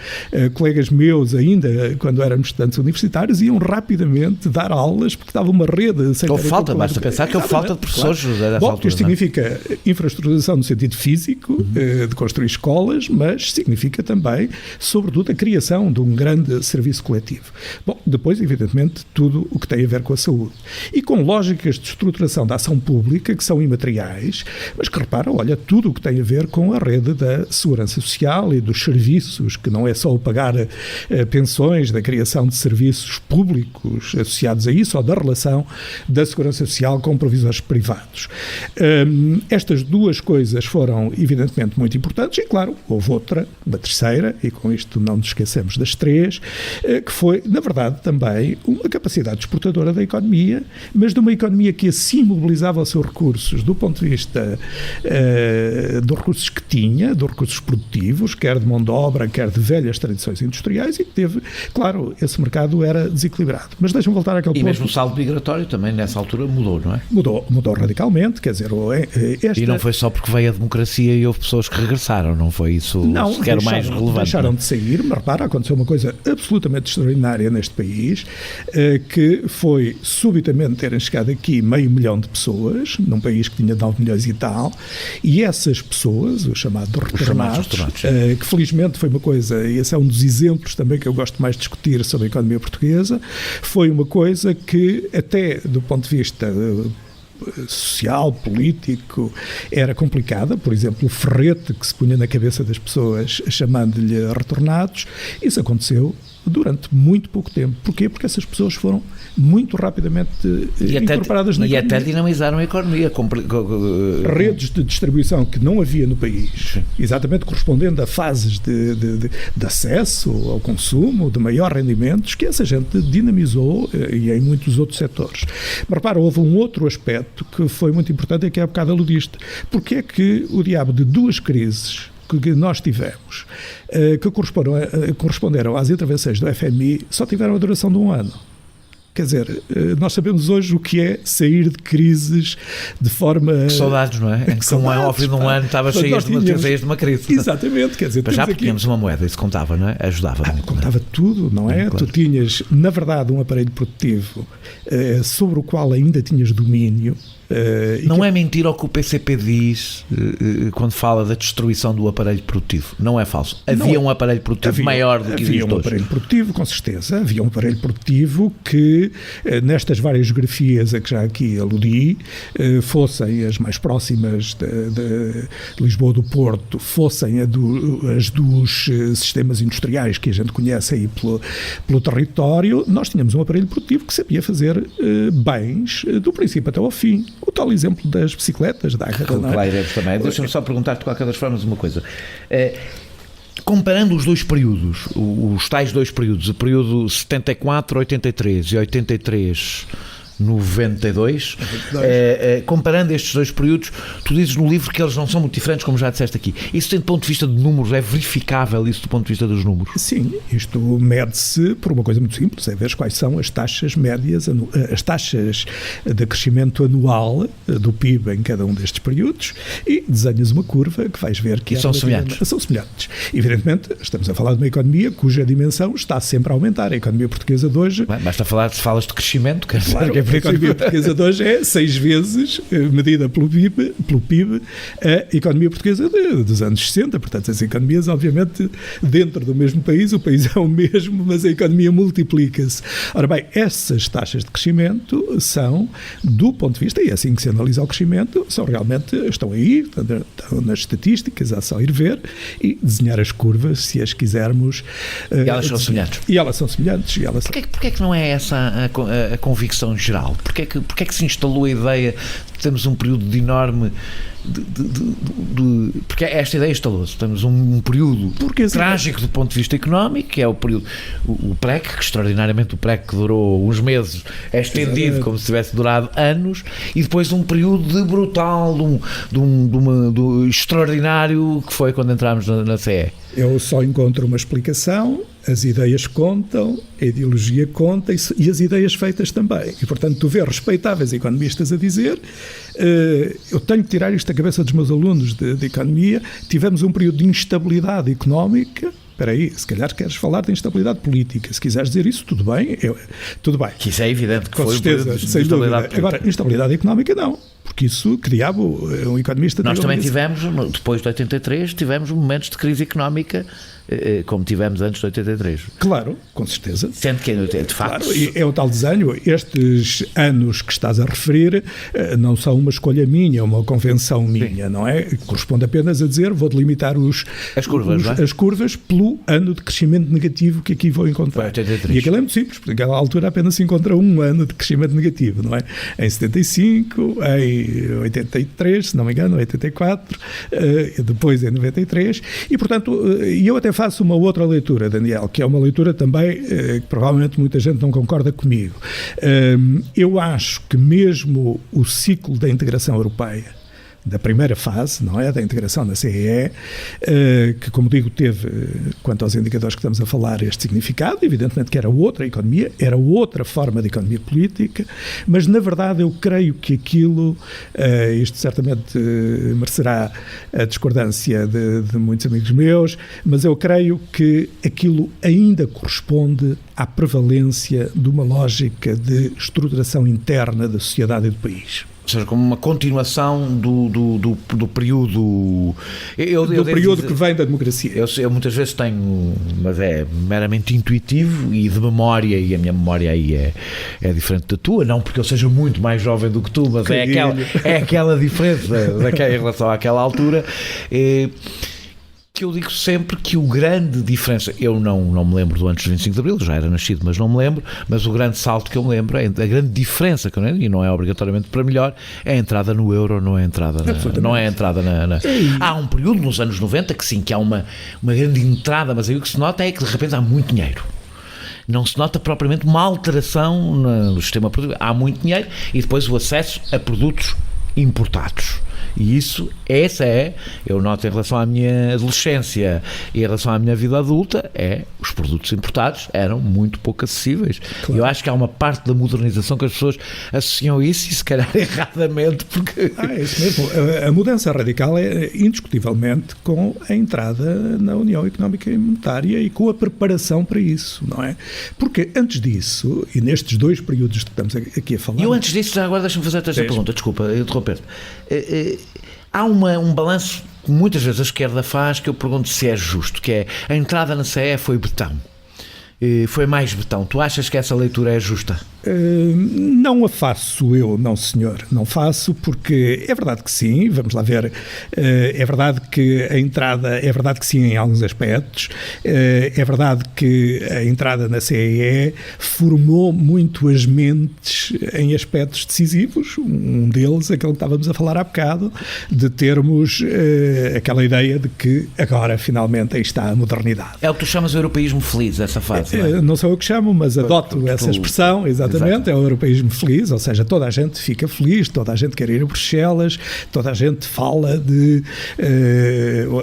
colegas meus ainda, quando éramos estudantes universitários, iam rapidamente dar aulas porque estava uma rede sem... Basta pensar que houve falta de professores dessa altura. Isto significa infraestruturação no sentido físico, de construir escolas, mas significa também, sobretudo, a criação de um grande serviço coletivo. Bom, depois, evidentemente, tudo o que tem a ver com a saúde. E com lógicas de estruturação da ação pública que são imateriais, mas que, repara, olha, tudo o que tem a ver com a rede da segurança social e dos serviços, que não é só o pagar pensões, da criação de serviços públicos associados a isso, ou da relação da segurança social com provisores privados. Estas duas coisas foram, evidentemente, muito importantes e, claro, houve outra, uma terceira, e com isto não nos esquecemos das três, que foi, na verdade, também uma capacidade exportadora da economia, mas de uma economia que assim mobilizava os seus recursos do ponto de vista dos recursos que tinha, dos recursos produtivos, quer de mão de obra, quer de velhas tradições industriais, e que teve, claro, esse mercado era desequilibrado. Mas deixa-me voltar àquele ponto. E mesmo o saldo migratório também, nessa altura, mudou, não é? Mudou radicalmente, quer dizer... E não foi só porque veio a democracia e houve pessoas que regressaram, não foi isso sequer mais relevante? Deixaram de sair, mas repara, aconteceu uma coisa absolutamente extraordinária neste país, que foi subitamente terem chegado aqui 500 mil de pessoas, num país que tinha 9 milhões e tal, e essas pessoas, os chamados retornados, que felizmente foi uma coisa, e esse é um dos exemplos também que eu gosto mais de discutir sobre a economia portuguesa, foi uma coisa que até do ponto de vista social, político, era complicada. Por exemplo, o ferrete que se punha na cabeça das pessoas chamando-lhe retornados, isso aconteceu durante muito pouco tempo. Porquê? Porque essas pessoas foram muito rapidamente incorporadas na economia. E até dinamizaram a economia. Redes de distribuição que não havia no país, exatamente correspondendo a fases de acesso ao consumo, de maior rendimentos, que essa gente dinamizou e em muitos outros setores. Mas repara, houve um outro aspecto que foi muito importante e que é há bocado aludiste. Porque é que o diabo de duas crises que nós tivemos, que corresponderam às intervenções do FMI, só tiveram a duração de um ano? Quer dizer, nós sabemos hoje o que é sair de crises de forma... Que saudades, não é? Em que ao fim de um ano estava cheio de uma crise. Exatamente, quer dizer... Mas já tínhamos uma moeda, isso contava, não é? Ajudava muito. Contava tudo, não é? Claro. Tu tinhas, na verdade, um aparelho produtivo sobre o qual ainda tinhas domínio. Não é mentira o que o PCP diz quando fala da destruição do aparelho produtivo. Não é falso. Havia um aparelho produtivo maior do que existe hoje. Havia um aparelho produtivo, com certeza. Havia um aparelho produtivo que, nestas várias geografias a que já aqui aludi, fossem as mais próximas de Lisboa do Porto, fossem as dos sistemas industriais que a gente conhece aí pelo território, nós tínhamos um aparelho produtivo que sabia fazer bens do princípio até ao fim. O tal exemplo das bicicletas, da Agarra. Claro, também. Deixa-me só perguntar-te de qualquer das formas uma coisa. Comparando os dois períodos, os tais dois períodos, o período 74-83 e 83-92, comparando estes dois períodos, tu dizes no livro que eles não são muito diferentes, como já disseste aqui. Isso tem do ponto de vista de números, é verificável isso do ponto de vista dos números? Sim, isto mede-se por uma coisa muito simples, é ver quais são as taxas médias, as taxas de crescimento anual do PIB em cada um destes períodos, e desenhas uma curva que vais ver que são semelhantes. São semelhantes. Evidentemente, estamos a falar de uma economia cuja dimensão está sempre a aumentar. A economia portuguesa de hoje... Basta falar, se falas de crescimento, quer dizer, claro, que A economia portuguesa de hoje é 6 vezes, medida pelo PIB, a economia portuguesa dos anos 60. Portanto, as economias, obviamente, dentro do mesmo país, o país é o mesmo, mas a economia multiplica-se. Ora bem, essas taxas de crescimento são, do ponto de vista, e é assim que se analisa o crescimento, estão aí, estão nas estatísticas, há só ir ver e desenhar as curvas, se as quisermos. E elas são semelhantes. E elas são semelhantes. Porquê é que não é essa a convicção geral? Porquê é que se instalou a ideia de termos um período de enorme... porque esta ideia instalou-se. Temos um período trágico do ponto de vista económico, que é o período, o PREC, que extraordinariamente o PREC que durou uns meses, é estendido como se tivesse durado anos, e depois um período de brutal, de extraordinário, que foi quando entramos na CE. Eu só encontro uma explicação: as ideias contam, a ideologia conta e as ideias feitas também. E, portanto, tu vês respeitáveis economistas a dizer, eu tenho que tirar isto da cabeça dos meus alunos de economia, tivemos um período de instabilidade económica. Espera aí, se calhar queres falar de instabilidade política. Se quiseres dizer isso, tudo bem. Tudo bem. Que isso é evidente que com foi certeza, um sem dúvida. Agora, instabilidade económica não. Porque isso criava um economista... Nós também tivemos, depois de 83, tivemos momentos de crise económica como tivemos antes de 83. Claro, com certeza. Sendo que, de facto... Claro, é o tal desenho. Estes anos que estás a referir não são uma escolha minha, uma convenção minha, não é? Corresponde apenas a dizer, vou delimitar as curvas pelo ano de crescimento negativo que aqui vou encontrar. 83. E aquilo é muito simples, porque naquela altura apenas se encontra um ano de crescimento negativo, não é? Em 75, em 83, se não me engano, 84, depois em 93, e portanto, eu até faço uma outra leitura, Daniel, que é uma leitura também que provavelmente muita gente não concorda comigo. Eu acho que mesmo o ciclo da integração europeia, da primeira fase, não é? Da integração na CEE, que, como digo, teve, quanto aos indicadores que estamos a falar, este significado, evidentemente que era outra economia, era outra forma de economia política, mas, na verdade, eu creio que aquilo, isto certamente merecerá a discordância de muitos amigos meus, mas eu creio que aquilo ainda corresponde à prevalência de uma lógica de estruturação interna da sociedade e do país. Ou seja, como uma continuação do período... do período que vem da democracia. Eu muitas vezes tenho, mas é meramente intuitivo e de memória, e a minha memória aí é diferente da tua, não porque eu seja muito mais jovem do que tu, mas é aquela diferença em relação àquela altura. Que eu digo sempre que o grande diferença, eu não me lembro do antes de 25 de Abril, já era nascido, mas não me lembro, mas o grande salto que eu me lembro, a grande diferença, e não é obrigatoriamente para melhor, é a entrada no euro, não é a entrada na... Há um período nos anos 90 que sim, que há uma grande entrada, mas aí o que se nota é que de repente há muito dinheiro. Não se nota propriamente uma alteração no sistema produtivo. Há muito dinheiro e depois o acesso a produtos importados. E eu noto em relação à minha adolescência e em relação à minha vida adulta, os produtos importados eram muito pouco acessíveis. Claro. Eu acho que há uma parte da modernização que as pessoas associam isso e se calhar erradamente, porque... É isso mesmo. A mudança radical é indiscutivelmente com a entrada na União Económica e Monetária e com a preparação para isso, não é? Porque antes disso, e nestes dois períodos que estamos aqui a falar... E eu antes disso, já agora deixa-me fazer esta pergunta, desculpa, interromper-te. Há um balanço que muitas vezes a esquerda faz que eu pergunto se é justo, que é a entrada na CE foi betão. Foi mais betão. Tu achas que essa leitura é justa? Não a faço eu, não senhor, não faço, porque é verdade que sim, vamos lá ver, é verdade que a entrada, é verdade que sim em alguns aspectos, é verdade que a entrada na CEE formou muito as mentes em aspectos decisivos, um deles, aquele que estávamos a falar há bocado, de termos aquela ideia de que agora finalmente aí está a modernidade. É o que tu chamas de europeísmo feliz, essa fase, não é? Não sou eu que chamo, mas adoto essa expressão, exatamente. É o europeísmo feliz, ou seja, toda a gente fica feliz, toda a gente quer ir a Bruxelas, toda a gente fala de...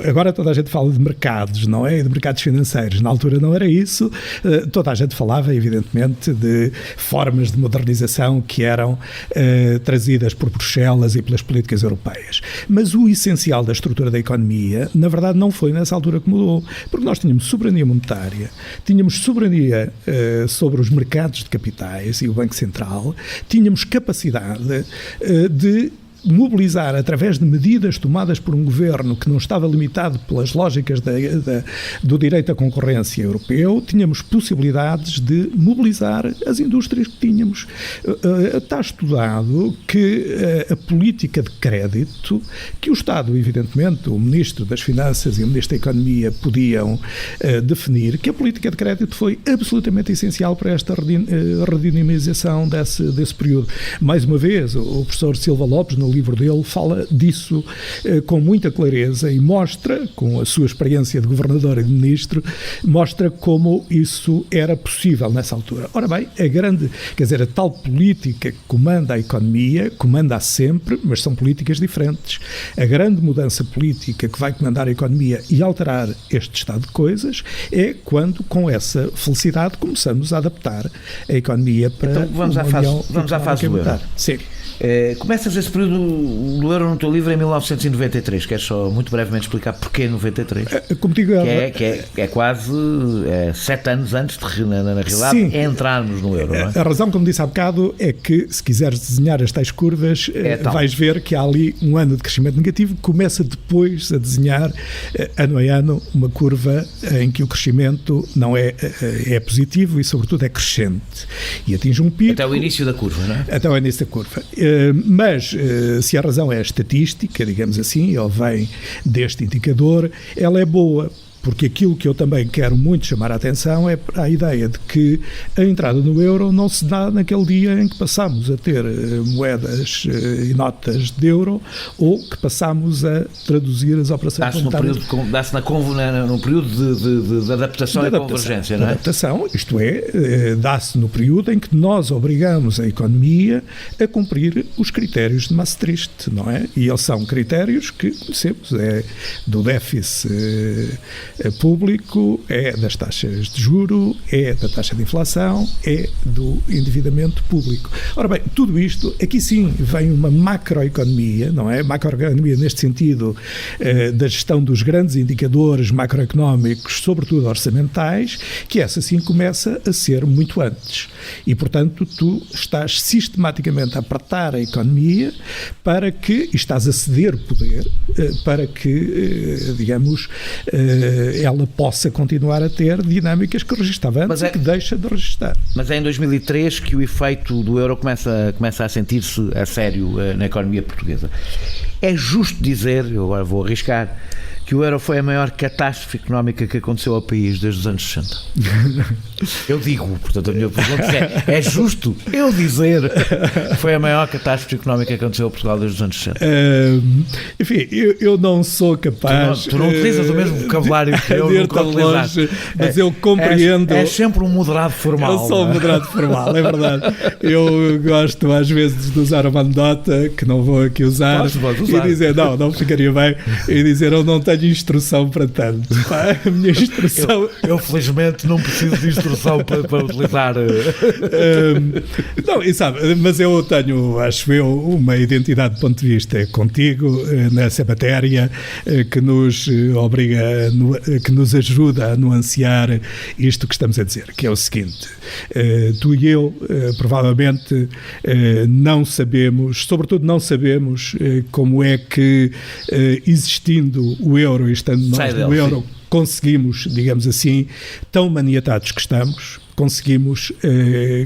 agora toda a gente fala de mercados, não é? De mercados financeiros. Na altura não era isso. Toda a gente falava, evidentemente, de formas de modernização que eram trazidas por Bruxelas e pelas políticas europeias. Mas o essencial da estrutura da economia, na verdade, não foi nessa altura que mudou, porque nós tínhamos soberania monetária, tínhamos soberania sobre os mercados de capitais, e o Banco Central, tínhamos capacidade de mobilizar, através de medidas tomadas por um governo que não estava limitado pelas lógicas do direito à concorrência europeu, tínhamos possibilidades de mobilizar as indústrias que tínhamos. Está estudado que a política de crédito, que o Estado, evidentemente, o Ministro das Finanças e o Ministro da Economia podiam definir, que a política de crédito foi absolutamente essencial para esta redinamização desse período. Mais uma vez, o professor Silva Lopes, no livro dele, fala disso com muita clareza e mostra, com a sua experiência de governador e de ministro, mostra como isso era possível nessa altura. Ora bem, a tal política que comanda a economia, comanda sempre, mas são políticas diferentes. A grande mudança política que vai comandar a economia e alterar este estado de coisas é quando, com essa felicidade, começamos a adaptar a economia para... Então, vamos à fase do euro. Sim. Começas esse período do euro no teu livro em 1993. Queres só muito brevemente explicar porquê 93? Como digo, que é quase 7 anos antes de, na realidade, entrarmos no euro, não é? A razão, como disse há bocado, é que se quiseres desenhar as tais curvas, vais ver que há ali um ano de crescimento negativo que começa depois a desenhar, ano a ano, uma curva em que o crescimento não é positivo e, sobretudo, é crescente. E atinge um pico... Até o início da curva, não é? Até o início da curva. Mas, se a razão é a estatística, digamos assim, ele vem deste indicador, ela é boa. Porque aquilo que eu também quero muito chamar a atenção é a ideia de que a entrada no euro não se dá naquele dia em que passamos a ter moedas e notas de euro ou que passamos a traduzir as operações monetárias. Dá-se no período de adaptação e convergência, não é? Adaptação, isto é, dá-se no período em que nós obrigamos a economia a cumprir os critérios de Maastricht, não é? E eles são critérios que conhecemos, é do déficit público, é das taxas de juro, é da taxa de inflação, é do endividamento público. Ora bem, tudo isto, aqui sim vem uma macroeconomia, não é? Macroeconomia neste sentido da gestão dos grandes indicadores macroeconómicos, sobretudo orçamentais, que essa sim começa a ser muito antes. E, portanto, tu estás sistematicamente a apertar a economia para que, e estás a ceder poder, para que, digamos, ela possa continuar a ter dinâmicas que registava antes e que deixa de registrar. Mas é em 2003 que o efeito do euro começa a sentir-se a sério na economia portuguesa. É justo dizer, eu agora vou arriscar, que o euro foi a maior catástrofe económica que aconteceu ao país desde os anos 60. Eu digo, portanto, a minha pergunta é justo eu dizer que foi a maior catástrofe económica que aconteceu a Portugal desde os anos 60? Enfim, eu não sou capaz... Tu não utilizas o mesmo vocabulário que eu nunca utilizaste. Mas eu compreendo... É sempre um moderado formal. Eu sou um moderado formal, é verdade. Eu gosto às vezes de usar uma anedota, que não vou aqui usar, e dizer, não ficaria bem, e dizer, eu não tenho instrução para tanto. A minha instrução... Eu felizmente não preciso de instrução para utilizar... Não, e sabe, mas eu tenho, acho eu, uma identidade de ponto de vista contigo nessa matéria que nos obriga, que nos ajuda a nuancear isto que estamos a dizer, que é o seguinte: tu e eu provavelmente não sabemos, sobretudo não sabemos como é que existindo o euro e estando nós no euro, conseguimos, digamos assim, tão maniatados que estamos, conseguimos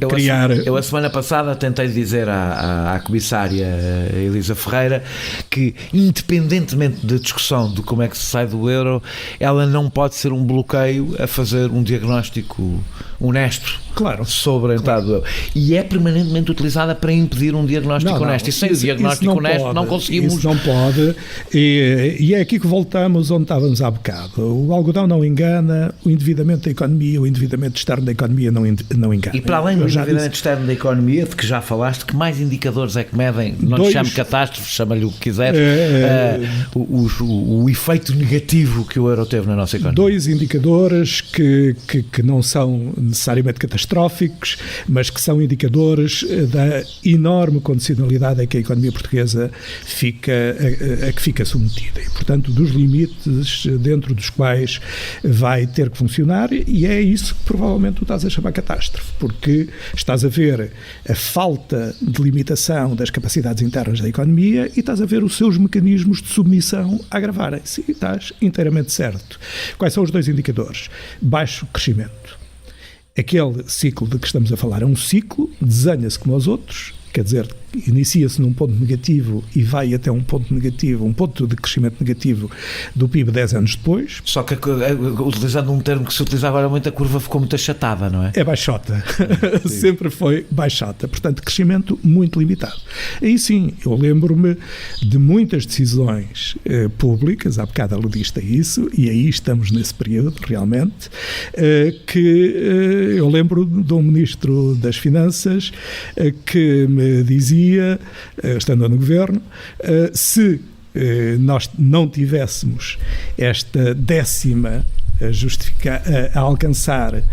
criar... Eu a semana passada tentei dizer à comissária Elisa Ferreira que, independentemente da discussão de como é que se sai do euro, ela não pode ser um bloqueio a fazer um diagnóstico honesto sobre a entrada do euro. E é permanentemente utilizada para impedir um diagnóstico honesto. E sem o diagnóstico honesto não conseguimos... Isso não pode. E é aqui que voltamos onde estávamos há bocado. O algodão não engana, o endividamento da economia, o endividamento externo da economia não engana. E para além do endividamento externo da economia, de que já falaste, que mais indicadores é que medem, não te chame catástrofe, chama-lhe o que quiseres, o efeito negativo que o euro teve na nossa economia? 2 indicadores que não são necessariamente catastróficos, mas que são indicadores da enorme condicionalidade a que a economia portuguesa fica submetida. E, portanto, dos limites dentro dos quais vai ter que funcionar, e é isso que provavelmente tu estás a chamar catástrofe, porque estás a ver a falta de limitação das capacidades internas da economia e estás a ver os seus mecanismos de submissão a agravarem-se. E estás inteiramente certo. Quais são os dois indicadores? Baixo crescimento. Aquele ciclo de que estamos a falar é um ciclo, desenha-se como os outros, quer dizer, inicia-se num ponto negativo e vai até um ponto negativo, um ponto de crescimento negativo do PIB 10 anos depois. Só que, utilizando um termo que se utiliza agora muito, a curva ficou muito achatada, não é? É baixota. Sempre foi baixota. Portanto, crescimento muito limitado. Aí sim, eu lembro-me de muitas decisões públicas, há bocado aludiste a isso, e aí estamos nesse período, realmente, que eu lembro de um ministro das Finanças que me dizia, estando no governo, se nós não tivéssemos esta décima a alcançar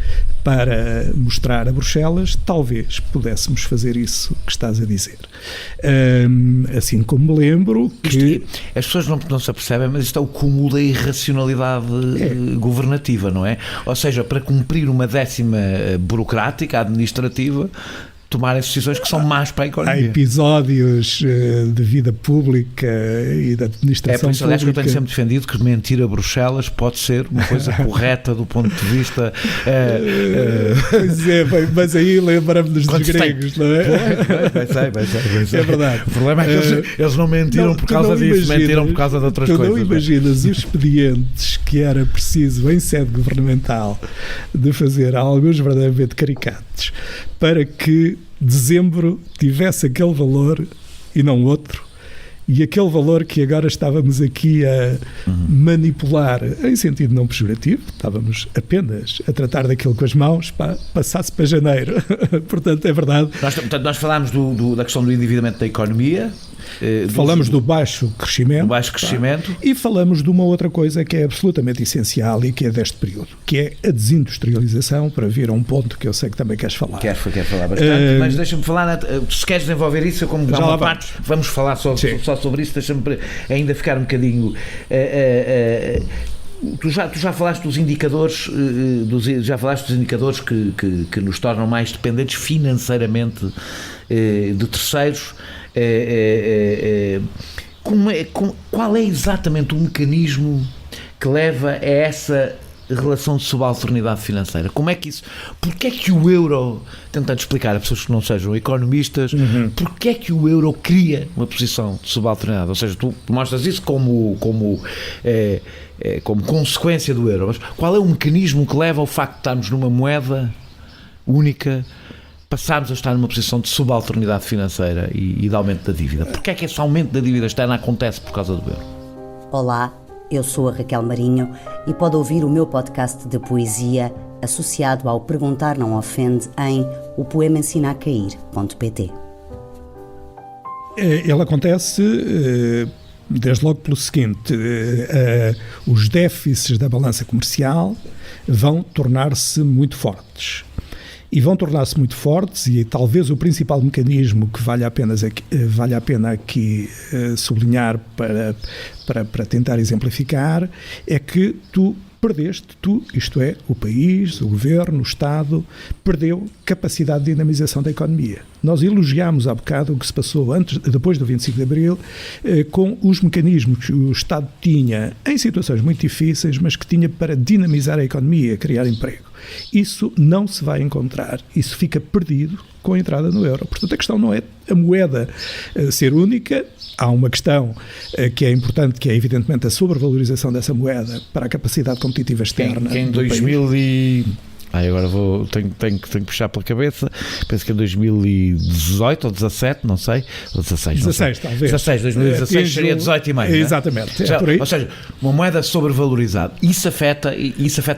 para mostrar a Bruxelas, talvez pudéssemos fazer isso que estás a dizer. Assim como me lembro que... As pessoas não se apercebem, mas isto é o cúmulo da irracionalidade governativa, não é? Ou seja, para cumprir uma décima burocrática, administrativa, tomarem decisões que são más para a economia. Há episódios de vida pública e da administração pública. É por isso, aliás, que eu tenho sempre defendido que mentir a Bruxelas pode ser uma coisa correta do ponto de vista... Pois é, bem, mas aí lembramos-nos dos gregos, não é? Vai ser. É verdade. O problema é que eles não mentiram por causa disso, mentiram por causa de outras coisas. Tu não imaginas os expedientes que era preciso, em sede governamental, de fazer alguns verdadeiramente caricatos, para que dezembro tivesse aquele valor e não outro, e aquele valor que agora estávamos aqui a manipular em sentido não pejorativo, estávamos apenas a tratar daquilo com as mãos, passasse para janeiro. Portanto, é verdade. Nós falámos da questão do endividamento da economia. Falamos do baixo crescimento. E falamos de uma outra coisa que é absolutamente essencial e que é deste período, que é a desindustrialização, para vir a um ponto que eu sei que também queres falar. Quero falar bastante, mas deixa-me falar, se queres desenvolver isso, eu como já uma parte, vamos falar só sobre isso, deixa-me ainda ficar um bocadinho... Tu já falaste dos indicadores, que nos tornam mais dependentes financeiramente de terceiros. Qual é exatamente o mecanismo que leva a essa relação de subalternidade financeira? Como é que isso... Porque é que o euro, tentando explicar a pessoas que não sejam economistas, porque é que o euro cria uma posição de subalternidade? Ou seja, tu mostras isso como consequência do euro, mas qual é o mecanismo que leva ao facto de estarmos numa moeda única, passarmos a estar numa posição de subalternidade financeira e de aumento da dívida? Porque é que esse aumento da dívida externa acontece por causa do euro? Olá, eu sou a Raquel Marinho e pode ouvir o meu podcast de poesia associado ao Perguntar Não Ofende em opoemaensinacair.pt. Ele acontece desde logo pelo seguinte: os déficits da balança comercial vão tornar-se muito fortes. E vão tornar-se muito fortes, e talvez o principal mecanismo que vale a pena aqui sublinhar para tentar exemplificar, é que isto é, o país, o governo, o Estado, perdeu capacidade de dinamização da economia. Nós elogiámos há bocado o que se passou depois do 25 de Abril, com os mecanismos que o Estado tinha em situações muito difíceis, mas que tinha para dinamizar a economia, criar emprego. Isso não se vai encontrar, isso fica perdido com a entrada no euro. Portanto, a questão não é a moeda ser única. Há uma questão que é importante, que é evidentemente a sobrevalorização dessa moeda para a capacidade competitiva externa. Que em 2000 tenho que puxar pela cabeça, penso que em 2018 ou 17, não sei, ou 16, 2016 seria 18,5. Exatamente, é por aí. Ou seja, uma moeda sobrevalorizada, isso afeta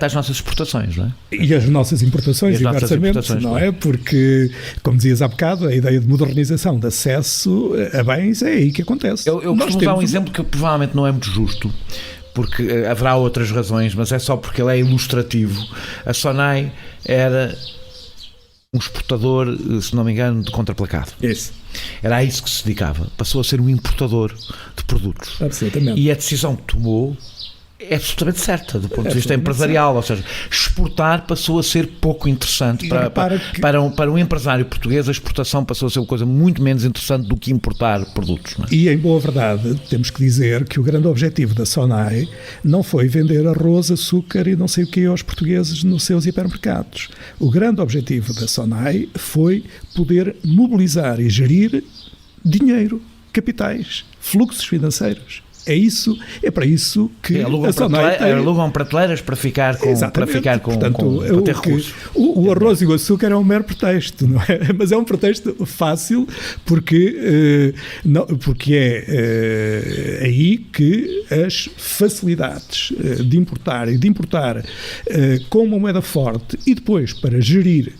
as nossas exportações, não é? E as nossas importações, inversamente, não é? Porque, como dizias há bocado, a ideia de modernização de acesso a bens é aí que acontece. Eu costumo dar um exemplo que provavelmente não é muito justo, porque haverá outras razões, mas é só porque ele é ilustrativo. A Sonai era um exportador, se não me engano, de contraplacado. Isso. Era a isso que se dedicava. Passou a ser um importador de produtos. Absolutamente. E a decisão que tomou é absolutamente certa do ponto de vista empresarial, ou seja, exportar passou a ser pouco interessante para um empresário português. A exportação passou a ser uma coisa muito menos interessante do que importar produtos, não é? E em boa verdade temos que dizer que o grande objetivo da Sonai não foi vender arroz, açúcar e não sei o que aos portugueses nos seus hipermercados. O grande objetivo da Sonai foi poder mobilizar e gerir dinheiro, capitais, fluxos financeiros. É para isso que a Sonai tem... Alugam prateleiras para ficar com Portanto, para ter recursos. O arroz e o açúcar é um mero pretexto, não é? Mas é um pretexto fácil porque é aí que as facilidades de importar com uma moeda forte e depois para gerir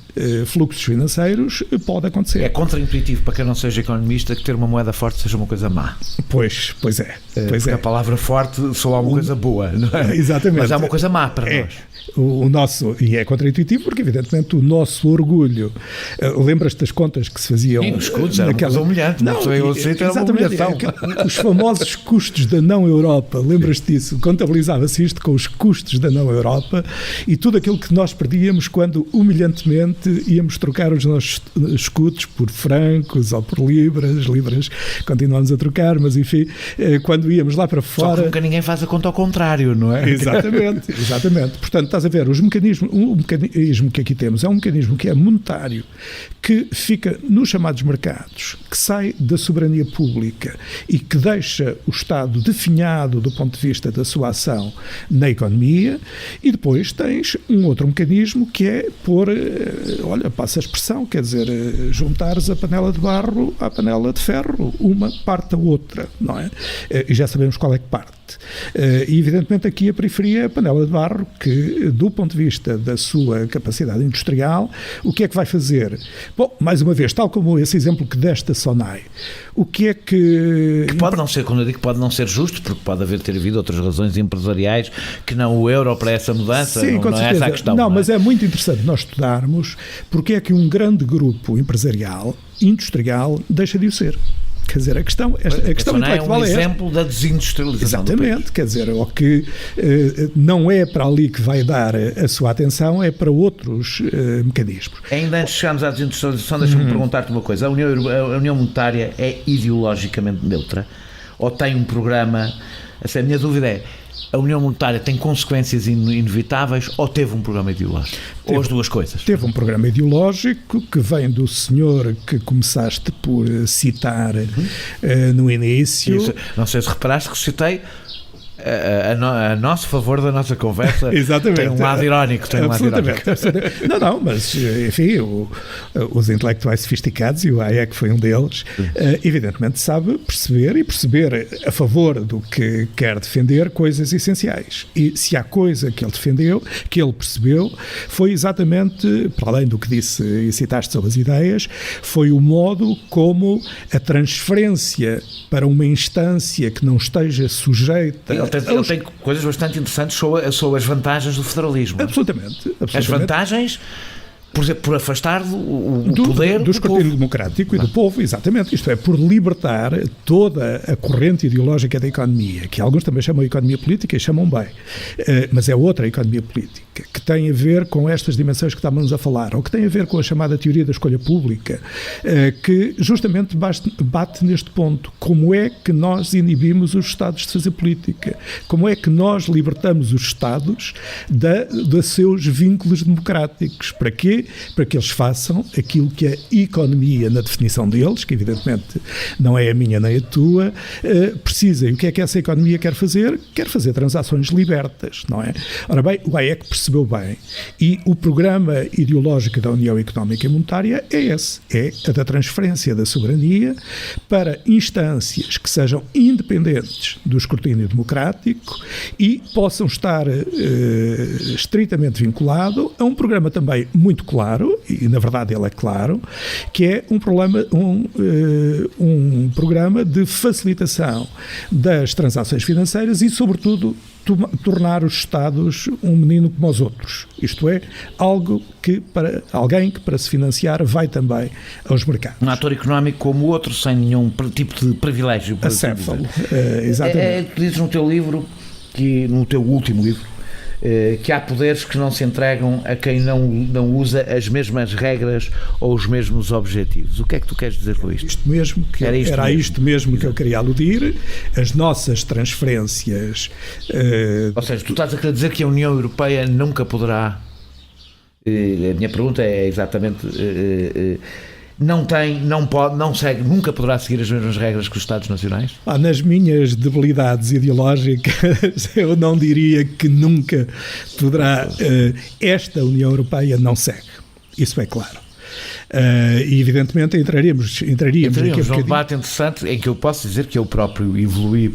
fluxos financeiros pode acontecer. É contraintuitivo para quem não seja economista que ter uma moeda forte seja uma coisa má. Pois é. Porque a palavra forte soa uma coisa boa, não é? Exatamente. Mas é uma coisa má para nós. O nosso, e é contraintuitivo porque evidentemente o nosso orgulho, lembras-te das contas que se faziam os escudos eram uma coisa humilhante, era uma humilhação. Os famosos custos da não-Europa, lembras-te disso? Contabilizava-se isto com os custos da não-Europa e tudo aquilo que nós perdíamos quando humilhantemente íamos trocar os nossos escudos por francos ou por libras continuamos a trocar, mas enfim, quando íamos lá para fora... Só que nunca ninguém faz a conta ao contrário, não é? Exatamente. Portanto, estás a ver, o mecanismo que aqui temos é um mecanismo que é monetário, que fica nos chamados mercados, que sai da soberania pública e que deixa o Estado definhado do ponto de vista da sua ação na economia, e depois tens um outro mecanismo que é pôr, passa a expressão, quer dizer, juntares a panela de barro à panela de ferro, uma parte a outra, não é? E já sabemos qual é que parte. E evidentemente aqui a periferia é a panela de barro que, do ponto de vista da sua capacidade industrial, o que é que vai fazer? Bom, mais uma vez, tal como esse exemplo que deste da Sonai, o que é que pode não ser, quando eu digo que pode não ser justo, porque pode ter havido outras razões empresariais que não o euro para essa mudança. Sim, não é essa a questão. Não, mas é muito interessante nós estudarmos porque é que um grande grupo empresarial, industrial, deixa de o ser. Quer dizer, a questão intelectual é um exemplo da desindustrialização. Exatamente, quer dizer, o que não é para ali que vai dar a sua atenção, é para outros mecanismos. Ainda antes de chegarmos à desindustrialização, deixa-me perguntar-te uma coisa. A União Monetária é ideologicamente neutra? Ou tem um programa... A minha dúvida é, a União Monetária tem consequências inevitáveis ou teve um programa ideológico? Ou as duas coisas? Teve um programa ideológico que vem do senhor que começaste por citar no início. Isso, não sei se reparaste que citei a nosso favor da nossa conversa. Exatamente. Tem um lado irónico. Absolutamente. Não, mas enfim, os intelectuais sofisticados, e o Hayek foi um deles, evidentemente sabe perceber a favor do que quer defender coisas essenciais. E se há coisa que ele defendeu, que ele percebeu, foi exatamente, para além do que disse e citaste sobre as ideias, foi o modo como a transferência para uma instância que não esteja sujeita... Ele tem coisas bastante interessantes sobre as vantagens do federalismo. Absolutamente. As vantagens, por exemplo, por afastar o poder do escrutínio democrático e do povo, exatamente. Isto é, por libertar toda a corrente ideológica da economia, que alguns também chamam de economia política e chamam bem, mas é outra economia política, que tem a ver com estas dimensões que estávamos a falar, ou que tem a ver com a chamada teoria da escolha pública, que justamente bate neste ponto. Como é que nós inibimos os Estados de fazer política? Como é que nós libertamos os Estados dos seus vínculos democráticos? Para quê? Para que eles façam aquilo que a economia, na definição deles, que evidentemente não é a minha nem a tua, precisa. E o que é que essa economia quer fazer? Quer fazer transações libertas, não é? Ora bem, o Hayek percebeu bem, e o programa ideológico da União Económica e Monetária é esse, é a da transferência da soberania para instâncias que sejam independentes do escrutínio democrático e possam estar estritamente vinculado a um programa também muito claro, e na verdade ele é claro, que é um programa de facilitação das transações financeiras e, sobretudo, tornar os Estados um menino como os outros. Isto é, alguém que para se financiar vai também aos mercados. Um ator económico como outro, sem nenhum tipo de privilégio. Acéfalo, exatamente. Tu dizes no teu livro, no teu último livro, que há poderes que não se entregam a quem não usa as mesmas regras ou os mesmos objetivos. O que é que tu queres dizer com isto? Era isto mesmo que eu queria aludir. As nossas transferências... Ou seja, tu estás a querer dizer que a União Europeia nunca poderá... A minha pergunta é exatamente... nunca poderá seguir as mesmas regras que os Estados nacionais? Nas minhas debilidades ideológicas, eu não diria que nunca poderá. Esta União Europeia não segue. Isso é claro. E evidentemente entraríamos num debate interessante em que eu posso dizer que eu próprio evoluí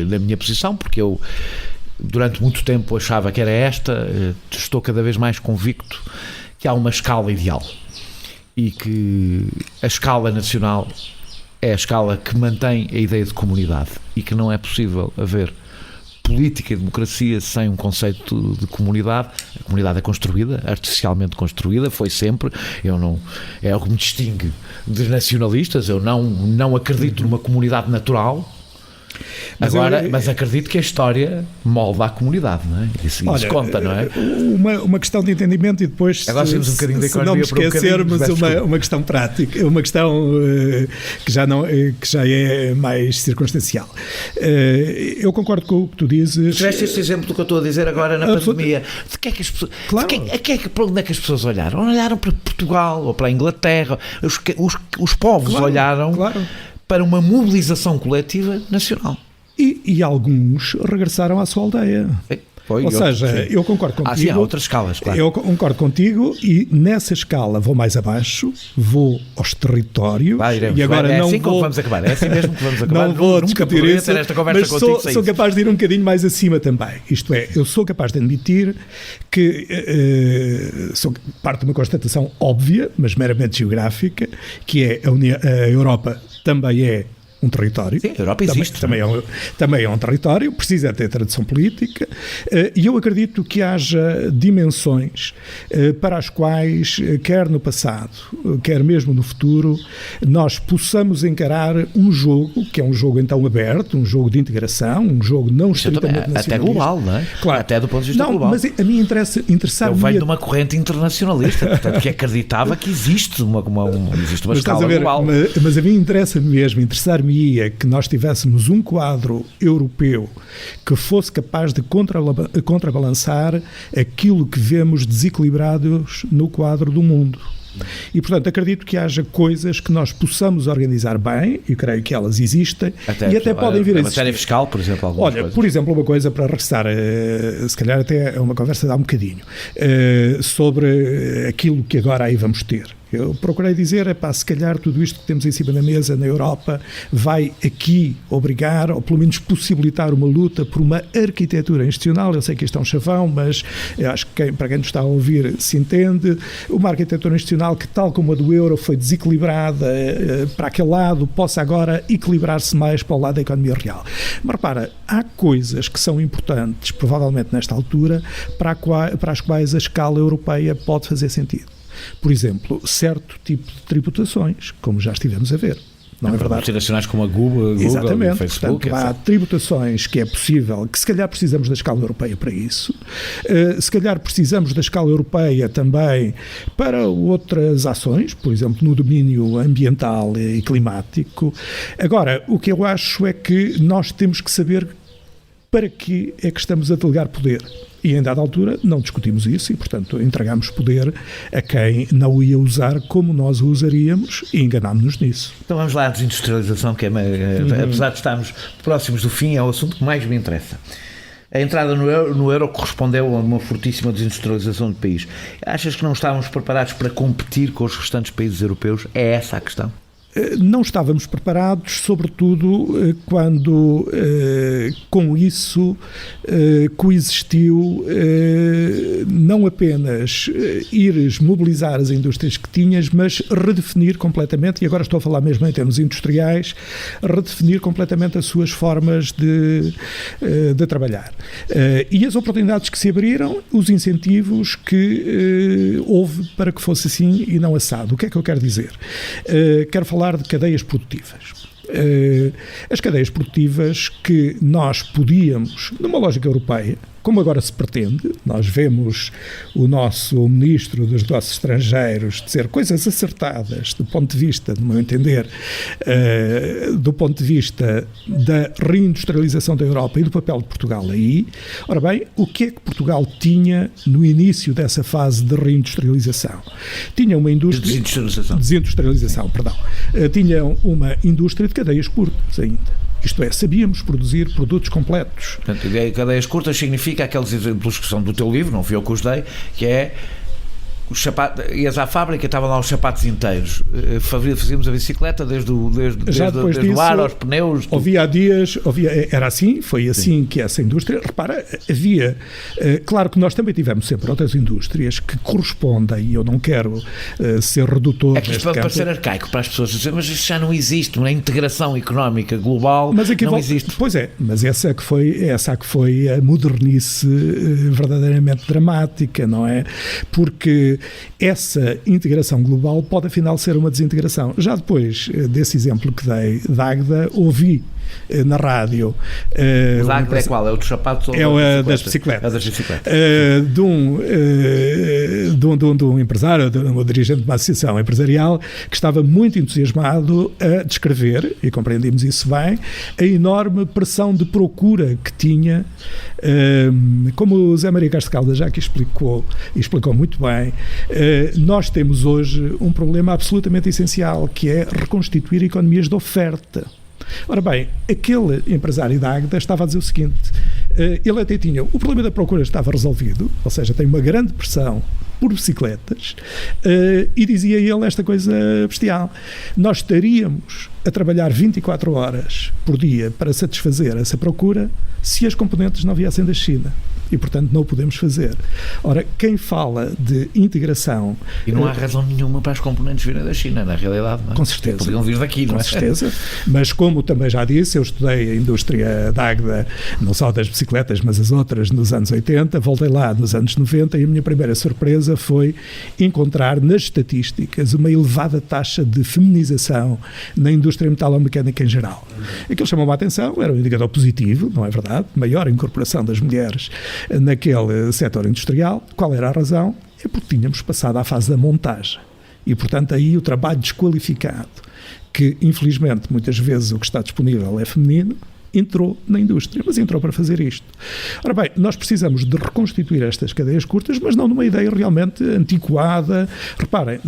na minha posição, porque eu durante muito tempo achava que era esta, estou cada vez mais convicto que há uma escala ideal. E que a escala nacional é a escala que mantém a ideia de comunidade e que não é possível haver política e democracia sem um conceito de comunidade. A comunidade é construída, artificialmente construída, foi sempre. É o que me distingue dos nacionalistas. Eu não acredito numa comunidade natural. Mas acredito que a história molda a comunidade, não é? Isso conta, não é? Uma questão de entendimento e depois, agora temos um bocadinho de economia, se não me esquecermos, uma questão prática, uma questão que já é mais circunstancial. Eu concordo com o que tu dizes. Tiveste este exemplo do que eu estou a dizer agora na pandemia. De que é que as pessoas... Claro. Para onde é que as pessoas olharam? Olharam para Portugal ou para a Inglaterra. Os povos olharam... Claro. Para uma mobilização coletiva nacional. E alguns regressaram à sua aldeia. Ou seja, eu concordo contigo. Sim, há outras escalas, claro. Eu concordo contigo e nessa escala vou mais abaixo, vou aos territórios. E agora é assim como vamos acabar. É assim mesmo que vamos acabar. Não vou discutir isso, ter esta conversa mas contigo, sou capaz de ir um bocadinho mais acima também. Isto é, eu sou capaz de admitir que parte de uma constatação óbvia, mas meramente geográfica, que é a Europa também é um território. Sim, a Europa existe. Também é um território, precisa ter tradição política, e eu acredito que haja dimensões para as quais, quer no passado, quer mesmo no futuro, nós possamos encarar um jogo, que é um jogo então aberto, um jogo de integração, um jogo não estritamente nacionalista. Até global, não é? Claro. Até do ponto de vista global. Mas a mim interessar-me... Eu venho de uma corrente internacionalista, portanto, que acreditava que existe uma escala global. Mas a mim interessar-me que nós tivéssemos um quadro europeu que fosse capaz de contrabalançar aquilo que vemos desequilibrados no quadro do mundo. E, portanto, acredito que haja coisas que nós possamos organizar bem, e creio que elas existem, e até podem vir a existir. A matéria fiscal, por exemplo, algumas coisas. Por exemplo, uma coisa para regressar, se calhar até é uma conversa de há um bocadinho, sobre aquilo que agora aí vamos ter. Eu procurei dizer, se calhar tudo isto que temos em cima da mesa na Europa vai aqui obrigar, ou pelo menos possibilitar uma luta por uma arquitetura institucional. Eu sei que isto é um chavão, mas eu acho que para quem nos está a ouvir se entende. Uma arquitetura institucional que, tal como a do euro, foi desequilibrada para aquele lado, possa agora equilibrar-se mais para o lado da economia real. Mas repara, há coisas que são importantes, provavelmente nesta altura, para as quais a escala europeia pode fazer sentido. Por exemplo, certo tipo de tributações, como já estivemos a ver. Não é verdade? Multinacionais como a Google exatamente, e Facebook. Portanto, há tributações que é possível, que se calhar precisamos da escala europeia para isso. Se calhar precisamos da escala europeia também para outras ações, por exemplo, no domínio ambiental e climático. Agora, o que eu acho é que nós temos que saber para que é que estamos a delegar poder. E em dada altura não discutimos isso e, portanto, entregamos poder a quem não o ia usar como nós o usaríamos e enganámos-nos nisso. Então vamos lá à desindustrialização, que apesar de estarmos próximos do fim, é o assunto que mais me interessa. A entrada no euro correspondeu a uma fortíssima desindustrialização do país. Achas que não estávamos preparados para competir com os restantes países europeus? É essa a questão? não estávamos preparados, sobretudo quando com isso coexistiu não apenas ires mobilizar as indústrias que tinhas, mas redefinir completamente, e agora estou a falar mesmo em termos industriais, redefinir completamente as suas formas de trabalhar. E as oportunidades que se abriram, os incentivos que houve para que fosse assim e não assado. O que é que eu quero dizer? Quero falar de cadeias produtivas. As cadeias produtivas que nós podíamos, numa lógica europeia, como agora se pretende, nós vemos o nosso Ministro dos Negócios Estrangeiros dizer coisas acertadas do ponto de vista, no meu entender, do ponto de vista da reindustrialização da Europa e do papel de Portugal aí. Ora bem, o que é que Portugal tinha no início dessa fase de reindustrialização? Tinha uma indústria... Desindustrialização, perdão. Tinha uma indústria de cadeias curtas ainda. Isto é, sabíamos produzir produtos completos. Portanto, cadeias curtas significa aqueles exemplos que são do teu livro, não fui eu que os dei, que é os sapatos, ias à fábrica, estavam lá os sapatos inteiros, fazíamos a bicicleta desde o ar aos pneus. Há dias, era assim, foi assim que essa indústria, repara, havia, claro que nós também tivemos sempre outras indústrias que correspondem, e eu não quero ser redutor. É que isto pode parecer arcaico para as pessoas dizer, mas isto já não existe, uma integração económica global não existe. Pois é, mas essa que foi a modernice verdadeiramente dramática, não é? Porque essa integração global pode afinal ser uma desintegração. Já depois desse exemplo que dei da Águeda, ouvi na rádio. O Águeda é qual? É o dos sapatos? É o das bicicletas. De um empresário, de um dirigente de uma associação empresarial que estava muito entusiasmado a descrever, e compreendemos isso bem, a enorme pressão de procura que tinha, como o Zé Maria Castro Caldas já que explicou muito bem. Nós temos hoje um problema absolutamente essencial, que é reconstituir economias de oferta. Ora bem, aquele empresário da Águeda estava a dizer o seguinte, ele até tinha, o problema da procura estava resolvido, ou seja, tem uma grande pressão por bicicletas, e dizia ele esta coisa bestial: nós estaríamos a trabalhar 24 horas por dia para satisfazer essa procura se as componentes não viessem da China. E, portanto, não o podemos fazer. Ora, quem fala de integração... E não há razão nenhuma para as componentes virem da China, na realidade, não é? Com certeza. Podiam vir daqui, não é? Com certeza. Mas, como também já disse, eu estudei a indústria da Águeda, não só das bicicletas, mas as outras, nos anos 80, voltei lá nos anos 90 e a minha primeira surpresa foi encontrar nas estatísticas uma elevada taxa de feminização na indústria metalomecânica em geral. Aquilo chamou-me a atenção, era um indicador positivo, não é verdade? Maior incorporação das mulheres naquele setor industrial. Qual era a razão? É porque tínhamos passado à fase da montagem. E, portanto, aí o trabalho desqualificado, que infelizmente muitas vezes o que está disponível é feminino, entrou na indústria, mas entrou para fazer isto. Ora bem, nós precisamos de reconstituir estas cadeias curtas, mas não numa ideia realmente antiquada. Reparem,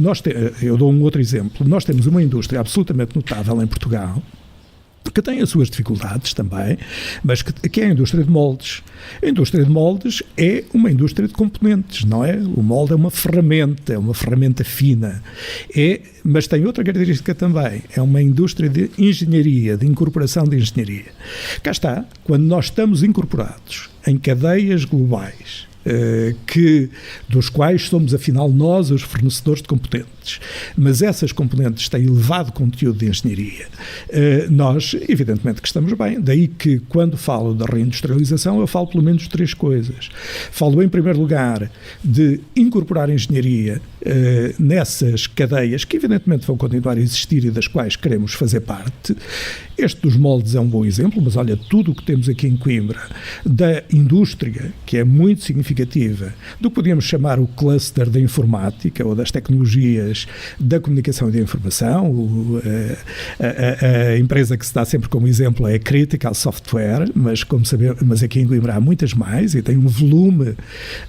eu dou um outro exemplo. Nós temos uma indústria absolutamente notável em Portugal, que tem as suas dificuldades também, mas que é a indústria de moldes. A indústria de moldes é uma indústria de componentes, não é? O molde é uma ferramenta fina. Mas tem outra característica também, é uma indústria de engenharia, de incorporação de engenharia. Cá está, quando nós estamos incorporados em cadeias globais, dos quais somos afinal nós os fornecedores de componentes, mas essas componentes têm elevado conteúdo de engenharia, nós evidentemente que estamos bem. Daí que quando falo da reindustrialização eu falo pelo menos três coisas. Falo em primeiro lugar de incorporar engenharia nessas cadeias que evidentemente vão continuar a existir e das quais queremos fazer parte. Este dos moldes é um bom exemplo, mas olha, tudo o que temos aqui em Coimbra da indústria, que é muito significativa, do que podíamos chamar o cluster da informática ou das tecnologias da comunicação e da informação. A empresa que se dá sempre como exemplo é a Critical Software, mas aqui em Coimbra há muitas mais e tem um volume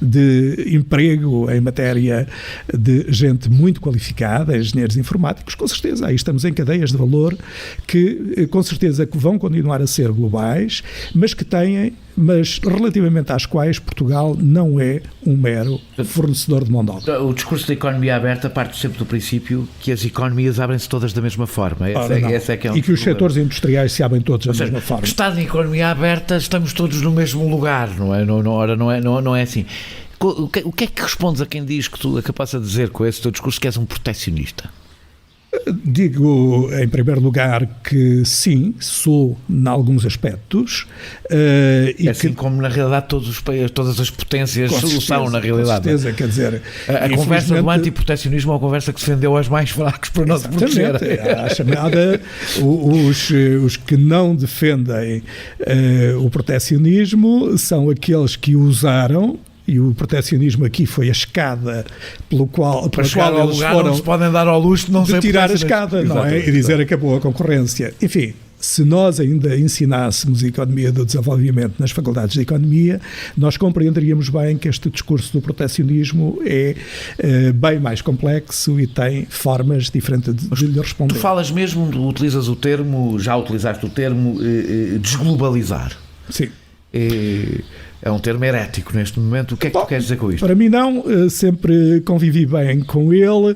de emprego em matéria de gente muito qualificada, engenheiros informáticos. Com certeza, aí estamos em cadeias de valor que com certeza que vão continuar a ser globais, mas que têm mas relativamente às quais Portugal não é um mero fornecedor de mão de obra. O discurso da economia aberta parte sempre do princípio que as economias abrem-se todas da mesma forma. Esse é que é e que os setores industriais se abrem todos da mesma forma. Estado em economia aberta, estamos todos no mesmo lugar, não é? Não é assim. O que é que respondes a quem diz que tu é capaz de dizer com esse teu discurso que és um proteccionista? Digo, em primeiro lugar, que sim, sou em alguns aspectos. E assim como, na realidade, todas as potências são, na realidade. Com certeza, quer dizer... A conversa do antiproteccionismo é uma conversa que se vendeu aos mais fracos para não se proteger. A chamada, os que não defendem o proteccionismo são aqueles que usaram. E o proteccionismo aqui foi a escada pela qual eles foram se podem dar ao luxo de não de tirar a escada, não é? E dizer acabou a concorrência. Enfim, se nós ainda ensinássemos a economia do desenvolvimento nas faculdades de economia, nós compreenderíamos bem que este discurso do proteccionismo é bem mais complexo e tem formas diferentes de lhe responder. Tu falas mesmo, já utilizaste o termo desglobalizar. Sim. É um termo herético neste momento. O que é que tu queres dizer com isto? Para mim não, sempre convivi bem com ele.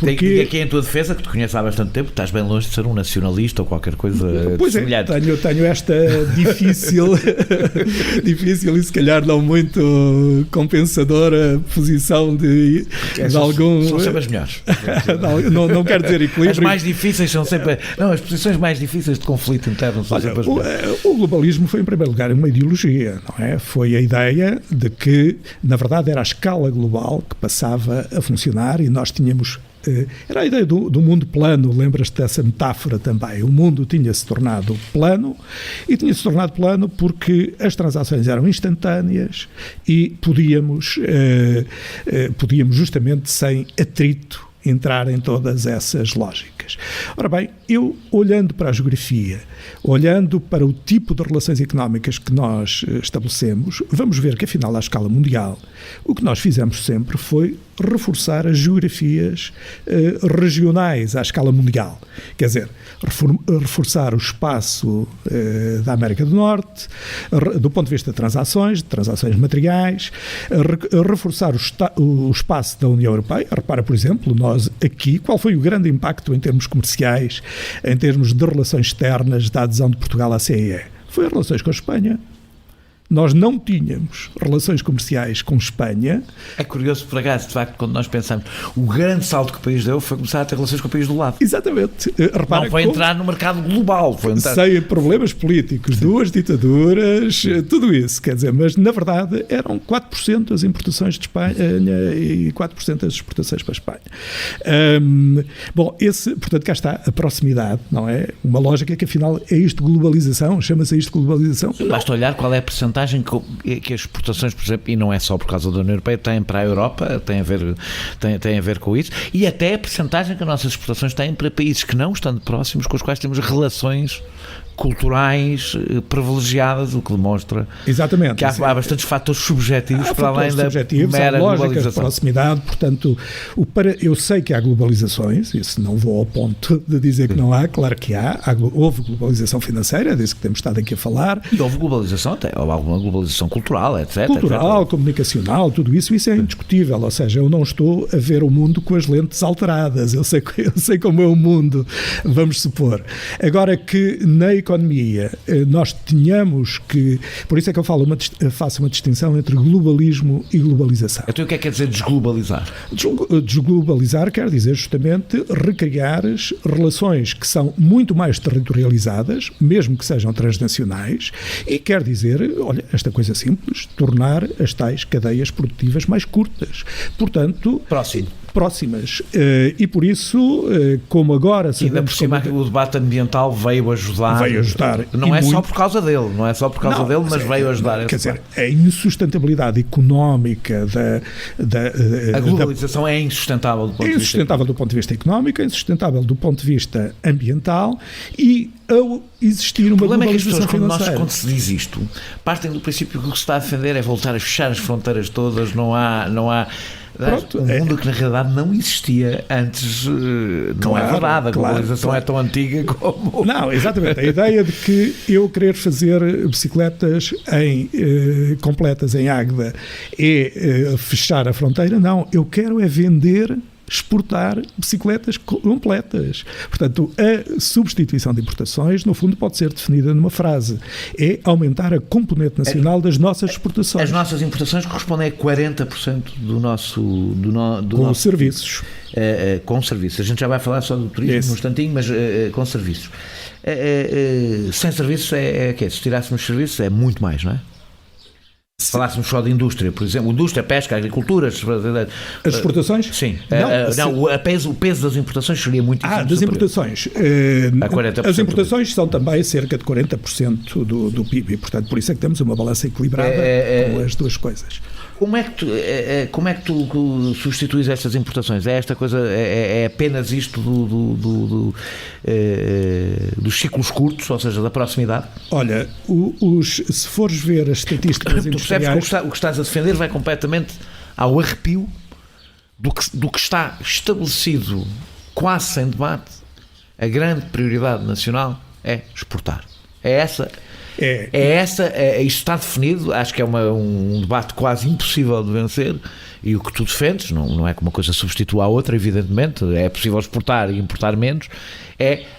Tem que dizer aqui em tua defesa, que te conheces há bastante tempo, estás bem longe de ser um nacionalista ou qualquer coisa semelhante. Tenho esta difícil e se calhar não muito compensadora posição de algum... São sempre as melhores. não quero dizer equilíbrio. As mais difíceis são sempre... Não, as posições mais difíceis de conflito interno são sempre as melhores. O globalismo foi, em primeiro lugar, uma ideologia, não é? Foi a ideia de que, na verdade, era a escala global que passava a funcionar e nós tínhamos... Era a ideia do mundo plano, lembras-te dessa metáfora também? O mundo tinha-se tornado plano e tinha-se tornado plano porque as transações eram instantâneas e podíamos justamente sem atrito entrar em todas essas lógicas. Ora bem, eu olhando para a geografia, olhando para o tipo de relações económicas que nós estabelecemos, vamos ver que afinal à escala mundial o que nós fizemos sempre foi reforçar as geografias regionais à escala mundial. Quer dizer, reforçar o espaço da América do Norte, do ponto de vista de transações materiais, reforçar o espaço da União Europeia. Repara, por exemplo, nós aqui, qual foi o grande impacto em termos comerciais, em termos de relações externas da adesão de Portugal à CEE? Foi as relações com a Espanha. Nós não tínhamos relações comerciais com Espanha. É curioso, por acaso, de facto, quando nós pensamos, o grande salto que o país deu foi começar a ter relações com o país do lado. Exatamente. Repara, não foi entrar no mercado global. Foi entrar... Sem problemas políticos, sim. 2 ditaduras, tudo isso. Quer dizer, mas na verdade eram 4% as importações de Espanha e 4% as exportações para a Espanha. Portanto, cá está a proximidade, não é? Uma lógica que afinal é isto globalização, chama-se isto globalização. Basta olhar qual é a percentagem que as exportações, por exemplo, e não é só por causa da União Europeia, têm para a Europa, tem a ver com isso, e até a percentagem que as nossas exportações têm para países que não estando próximos, com os quais temos relações culturais privilegiadas, o que demonstra exatamente, que há bastantes fatores subjetivos para além da mera globalização. De proximidade, portanto, eu sei que há globalizações, isso não vou ao ponto de dizer que não há, claro que houve globalização financeira, é disso que temos estado aqui a falar. E houve globalização até, houve alguma globalização cultural, etc. Cultural, etc. Comunicacional, tudo isso é indiscutível, ou seja, eu não estou a ver o mundo com as lentes alteradas, eu sei como é o mundo, vamos supor. Agora que na economia nós tínhamos que... Por isso é que eu faço uma distinção entre globalismo e globalização. Então o que é que quer dizer desglobalizar? Desglobalizar quer dizer justamente recriar relações que são muito mais territorializadas, mesmo que sejam transnacionais, e quer dizer, olha, esta coisa simples, tornar as tais cadeias produtivas mais curtas. Portanto... próximas. E por isso, como agora... E ainda por cima o debate ambiental veio ajudar. Não é só por causa dele, mas veio ajudar. Quer dizer, a insustentabilidade económica a globalização é insustentável do ponto de vista. Insustentável do ponto de vista económico, é insustentável do ponto de vista ambiental e ao existir uma globalização financeira. Quando se diz isto, partem do princípio que o que se está a defender é voltar a fechar as fronteiras todas, não há Pronto, um mundo que na realidade não existia antes, não é verdade, a globalização é tão antiga como... Não, exatamente, a ideia de que eu querer fazer bicicletas completas em Águeda é fechar a fronteira, não, eu quero é vender, exportar bicicletas completas. Portanto, a substituição de importações, no fundo, pode ser definida numa frase. É aumentar a componente nacional das nossas exportações. As nossas importações correspondem a 40% do nosso... Com serviços. Com serviços. A gente já vai falar só do turismo num instantinho, mas com serviços. Sem serviços se tirássemos serviços é muito mais, não é? Se falássemos só de indústria, por exemplo, indústria, pesca, agricultura... As exportações? Sim. O peso das importações seria muito difícil. Das importações. A 40%. As importações são também cerca de 40% do PIB, portanto, por isso é que temos uma balança equilibrada com as duas coisas. Como é que tu substituís estas importações? É esta coisa, é apenas isto dos ciclos curtos, ou seja, da proximidade? Olha, se fores ver as estatísticas tu percebes que o que estás a defender vai completamente ao arrepio do que está estabelecido quase sem debate. A grande prioridade nacional é exportar. Isto está definido, acho que é um debate quase impossível de vencer, e o que tu defendes, não é que uma coisa substitua a outra, evidentemente, é possível exportar e importar menos,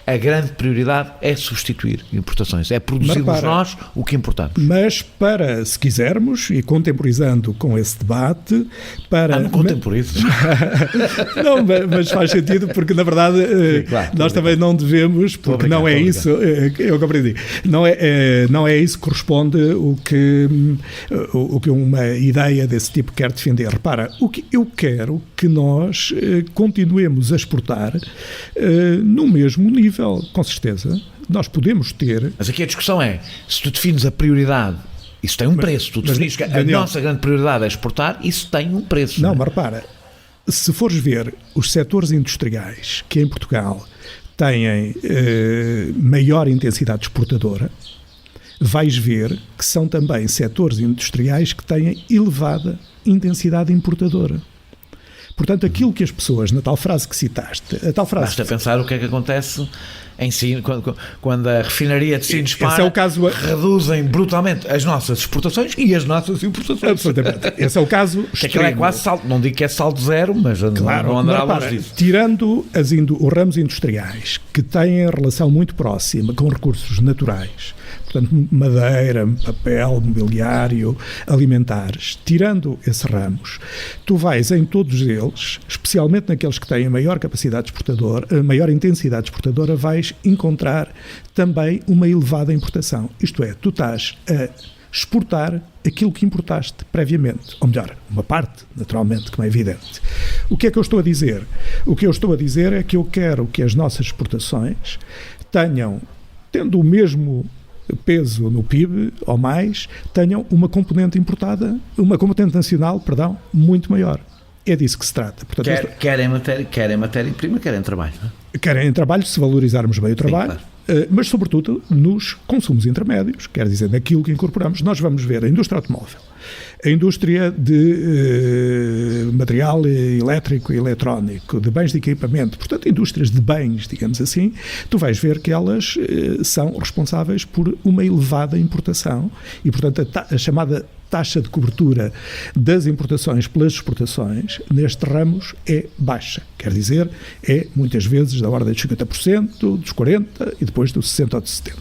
a grande prioridade é substituir importações, é produzirmos nós o que importamos. Mas se quisermos, e contemporizando com esse debate, não contemporizes. Não, mas faz sentido, porque na verdade nós também não devemos, porque não é isso, eu compreendi, não é isso que corresponde o que uma ideia desse tipo quer defender. Repara, o que eu quero que nós continuemos a exportar no mesmo nível, com certeza. Nós podemos ter... Mas aqui a discussão é, se tu defines a prioridade, isso tem um preço. Tu definis que a nossa grande prioridade é exportar, isso tem um preço. Não, mas repara, se fores ver os setores industriais que em Portugal têm maior intensidade exportadora, vais ver que são também setores industriais que têm elevada intensidade importadora. Portanto, aquilo que as pessoas, na tal frase que citaste... Basta pensar o que é que acontece quando a refinaria de Sines para, reduzem brutalmente as nossas exportações e as nossas importações. Absolutamente. Esse é o caso extremo. É quase saldo, não digo que é saldo zero, mas não andará longe disso. Tirando os ramos industriais, que têm relação muito próxima com recursos naturais, portanto, madeira, papel, mobiliário, alimentares, tirando esses ramos, tu vais em todos eles, especialmente naqueles que têm a maior capacidade exportadora, a maior intensidade exportadora, vais encontrar também uma elevada importação. Isto é, tu estás a exportar aquilo que importaste previamente, ou melhor, uma parte, naturalmente, como é evidente. O que é que eu estou a dizer? O que eu estou a dizer é que eu quero que as nossas exportações tendo o mesmo peso no PIB ou mais, tenham uma componente nacional, muito maior. É disso que se trata. Portanto, querem matéria-prima, querem trabalho. Não é? Querem trabalho, se valorizarmos bem o trabalho. Sim, claro. Mas, sobretudo, nos consumos intermédios, quer dizer, naquilo que incorporamos. Nós vamos ver a indústria automóvel, a indústria de material elétrico e eletrónico, de bens de equipamento, portanto, indústrias de bens, digamos assim, tu vais ver que elas são responsáveis por uma elevada importação e, portanto, a chamada taxa de cobertura das importações pelas exportações nestes ramos é baixa. Quer dizer, é muitas vezes da ordem de 50%, dos 40% e depois dos 60% ou dos 70%.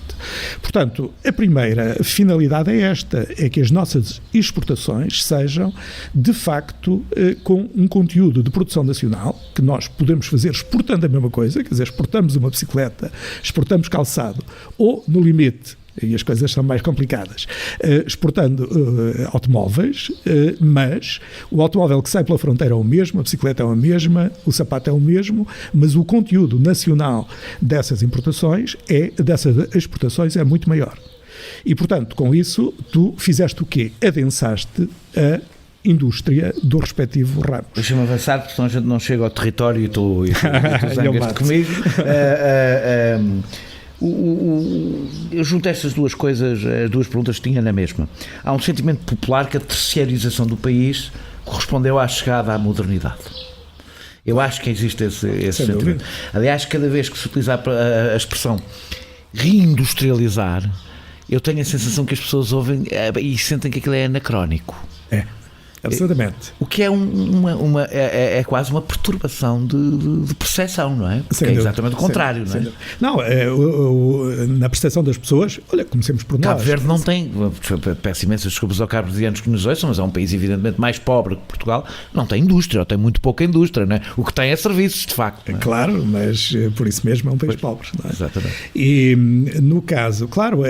Portanto, a primeira finalidade é esta, é que as nossas exportações sejam, de facto, com um conteúdo de produção nacional, que nós podemos fazer exportando a mesma coisa, quer dizer, exportamos uma bicicleta, exportamos calçado, ou, no limite, e as coisas são mais complicadas, exportando automóveis, mas o automóvel que sai pela fronteira é o mesmo, a bicicleta é a mesma, o sapato é o mesmo, mas o conteúdo nacional dessas exportações é muito maior. E, portanto, com isso, tu fizeste o quê? Adensaste a indústria do respectivo ramo. Deixa-me avançar, porque senão a gente não chega ao território e tu zangas-te comigo. Eu junto estas duas coisas, as duas perguntas que tinha na mesma. Há um sentimento popular que a terciarização do país correspondeu à chegada à modernidade. Eu acho que existe esse sentimento. Aliás, cada vez que se utiliza a expressão reindustrializar, eu tenho a sensação que as pessoas ouvem e sentem que aquilo é anacrónico. É, absolutamente. O que é é quase uma perturbação de percepção, não é? Porque é exatamente o contrário, não é? Não, na percepção das pessoas, olha, comecemos por nós. Cabo Verde não tem, peço imensas desculpas aos cabo-verdianos que nos ouçam, mas é um país evidentemente mais pobre que Portugal, não tem indústria, ou tem muito pouca indústria, não é? O que tem é serviços, de facto. Não é? Claro, mas por isso mesmo é um país pobre, não é? Exatamente. E no caso, claro,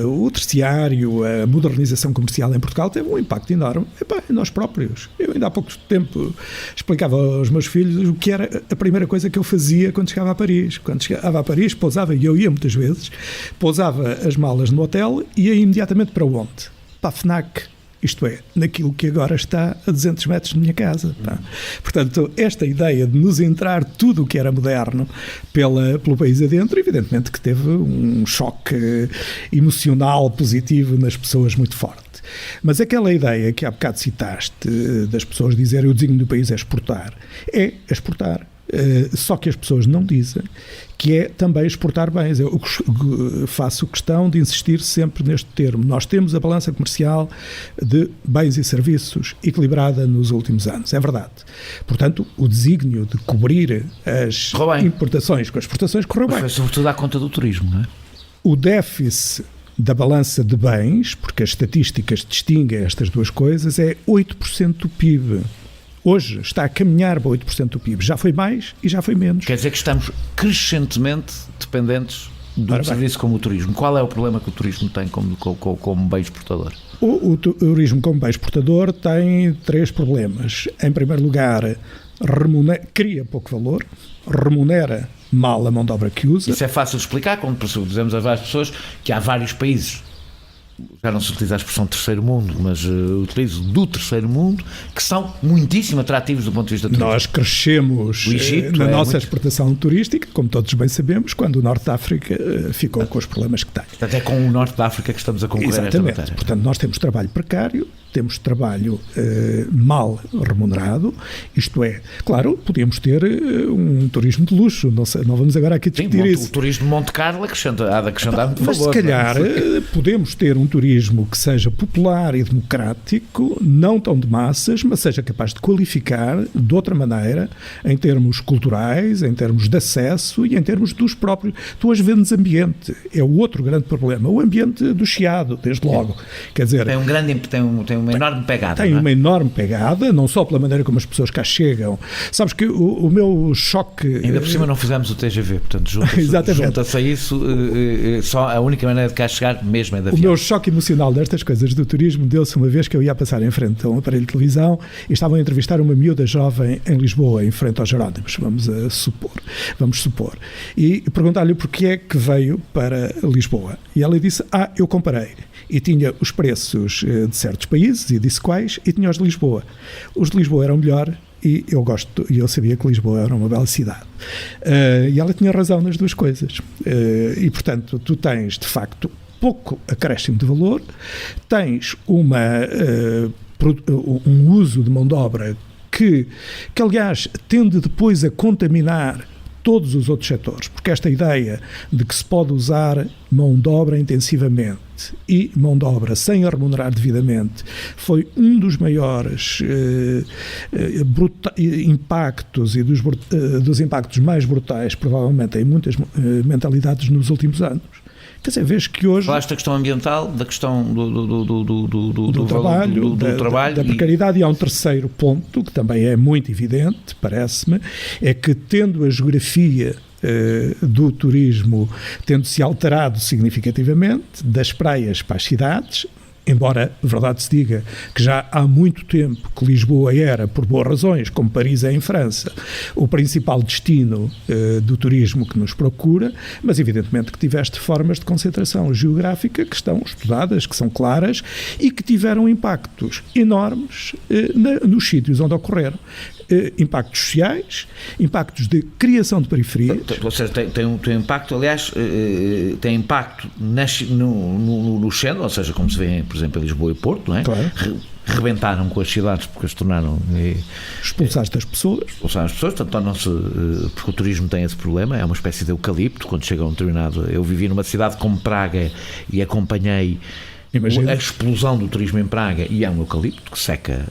o terciário, a modernização comercial em Portugal teve um impacto enorme. Nós próprios. Eu ainda há pouco tempo explicava aos meus filhos o que era a primeira coisa que eu fazia quando chegava a Paris. Quando chegava a Paris, pousava, e eu ia muitas vezes, pousava as malas no hotel e ia imediatamente para onde? Para a FNAC. Isto é, naquilo que agora está a 200 metros da minha casa. Tá? Portanto, esta ideia de nos entrar tudo o que era moderno pelo país adentro, evidentemente que teve um choque emocional positivo nas pessoas muito forte. Mas aquela ideia que há bocado citaste, das pessoas dizerem o desígnio do país é exportar. Só que as pessoas não dizem que é também exportar bens. Eu faço questão de insistir sempre neste termo. Nós temos a balança comercial de bens e serviços equilibrada nos últimos anos. É verdade. Portanto, o desígnio de cobrir as importações com as exportações correu bem. Foi sobretudo à conta do turismo, não é? O déficit da balança de bens, porque as estatísticas distinguem estas duas coisas, é 8% do PIB. Hoje está a caminhar para 8% do PIB. Já foi mais e já foi menos. Quer dizer que estamos crescentemente dependentes de um serviço como o turismo. Qual é o problema que o turismo tem como bem exportador? O turismo como bem exportador tem 3 problemas. Em primeiro lugar, cria pouco valor, remunera mal a mão de obra que usa. Isso é fácil de explicar quando dizemos a várias pessoas que há vários países, já não se utiliza a expressão terceiro mundo, mas utilizo do terceiro mundo, que são muitíssimo atrativos do ponto de vista turístico. Nós crescemos na nossa exportação turística, como todos bem sabemos, quando o Norte de África ficou com os problemas que tem. Portanto, é com o Norte de África que estamos a concorrer nesta matéria. Portanto, nós temos trabalho precário, temos trabalho mal remunerado, isto é, claro, podíamos ter um turismo de luxo, não vamos agora aqui discutir isso. O turismo de Monte Carlo há de acrescentar muito valor. Mas se calhar podemos ter um turismo que seja popular e democrático, não tão de massas, mas seja capaz de qualificar de outra maneira, em termos culturais, em termos de acesso e em termos dos próprios... Tu hoje vendes ambiente, é o outro grande problema, o ambiente do Chiado, desde logo. Quer dizer... Tem uma enorme pegada. Tem uma enorme pegada, não só pela maneira como as pessoas cá chegam. Sabes que o meu choque... Ainda por cima não fizemos o TGV, portanto junta-se a isso, só a única maneira de cá chegar mesmo é de avião. O meu choque emocional destas coisas do turismo deu-se uma vez que eu ia passar em frente a um aparelho de televisão e estavam a entrevistar uma miúda jovem em Lisboa, em frente aos Jerónimos, vamos supor. E perguntar-lhe porquê é que veio para Lisboa. E ela disse, eu comparei. E tinha os preços de certos países, e disse quais, e tinha os de Lisboa. Os de Lisboa eram melhor, e eu sabia que Lisboa era uma bela cidade. E ela tinha razão nas duas coisas. E, portanto, tu tens, de facto, pouco acréscimo de valor, tens um uso de mão de obra que aliás, tende depois a contaminar todos os outros setores, porque esta ideia de que se pode usar mão de obra intensivamente e mão de obra sem a remunerar devidamente foi um dos maiores impactos e dos impactos mais brutais, provavelmente, em muitas mentalidades nos últimos anos. Quer dizer, vês que hoje... Falaste da questão ambiental, da questão do trabalho, da precariedade, e há um terceiro ponto, que também é muito evidente, parece-me, é que tendo a geografia do turismo tendo-se alterado significativamente, das praias para as cidades, embora, verdade se diga, que já há muito tempo que Lisboa era, por boas razões, como Paris é em França, o principal destino do turismo que nos procura, mas evidentemente que tiveste formas de concentração geográfica que estão estudadas, que são claras e que tiveram impactos enormes nos sítios onde ocorreram. Impactos sociais, impactos de criação de periferias. Ou seja, tem um impacto, aliás, tem impacto no centro, ou seja, como se vê, por exemplo, em Lisboa e Porto, não é? Claro. rebentaram com as cidades porque as tornaram... Expulsaste as pessoas. Expulsaram as pessoas, portanto tornam-se... Porque o turismo tem esse problema, é uma espécie de eucalipto, quando chega a um determinado... Eu vivi numa cidade como Praga e acompanhei a explosão do turismo em Praga, e é um eucalipto que seca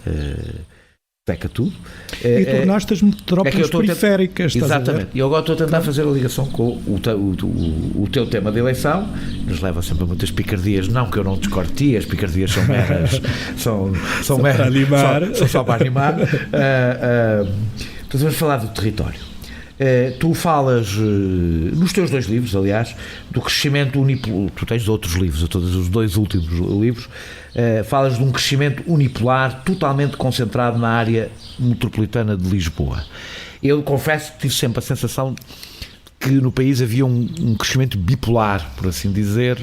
tudo. E tornaste-as metrópoles periféricas. Exatamente. E eu agora estou a tentar fazer a ligação com o teu tema de eleição, que nos leva sempre a muitas picardias. Não que eu não discorde de ti, as picardias são meras. são meras, para animar. São só para animar. Então vamos falar do território. Tu falas, nos teus 2 livros, aliás, do crescimento unipolar. Tu tens outros livros, todos os 2 últimos livros, falas de um crescimento unipolar totalmente concentrado na área metropolitana de Lisboa. Eu confesso que tive sempre a sensação que no país havia um crescimento bipolar, por assim dizer,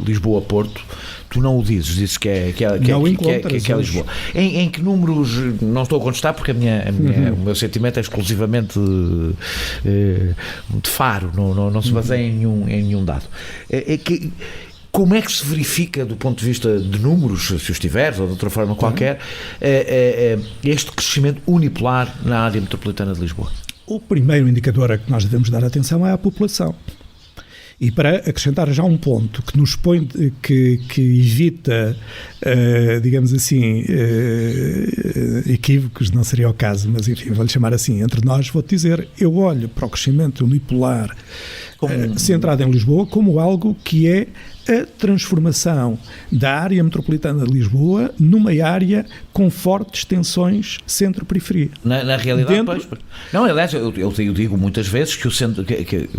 Lisboa-Porto. Tu não o dizes que é Lisboa. Em que números, não estou a contestar porque o meu sentimento é exclusivamente de Faro, não se baseia em nenhum dado. Como é que se verifica, do ponto de vista de números, se os tiveres, ou de outra forma qualquer, este crescimento unipolar na área metropolitana de Lisboa? O primeiro indicador a que nós devemos dar atenção é a população. E para acrescentar já um ponto que nos põe, que evita, digamos assim, equívocos, não seria o caso, mas enfim, vou-lhe chamar assim, entre nós, vou-te dizer, eu olho para o crescimento unipolar centrado em Lisboa como algo que é a transformação da área metropolitana de Lisboa numa área com fortes tensões centro-periferia. Na realidade, pois. Não, aliás, eu digo muitas vezes que o centro,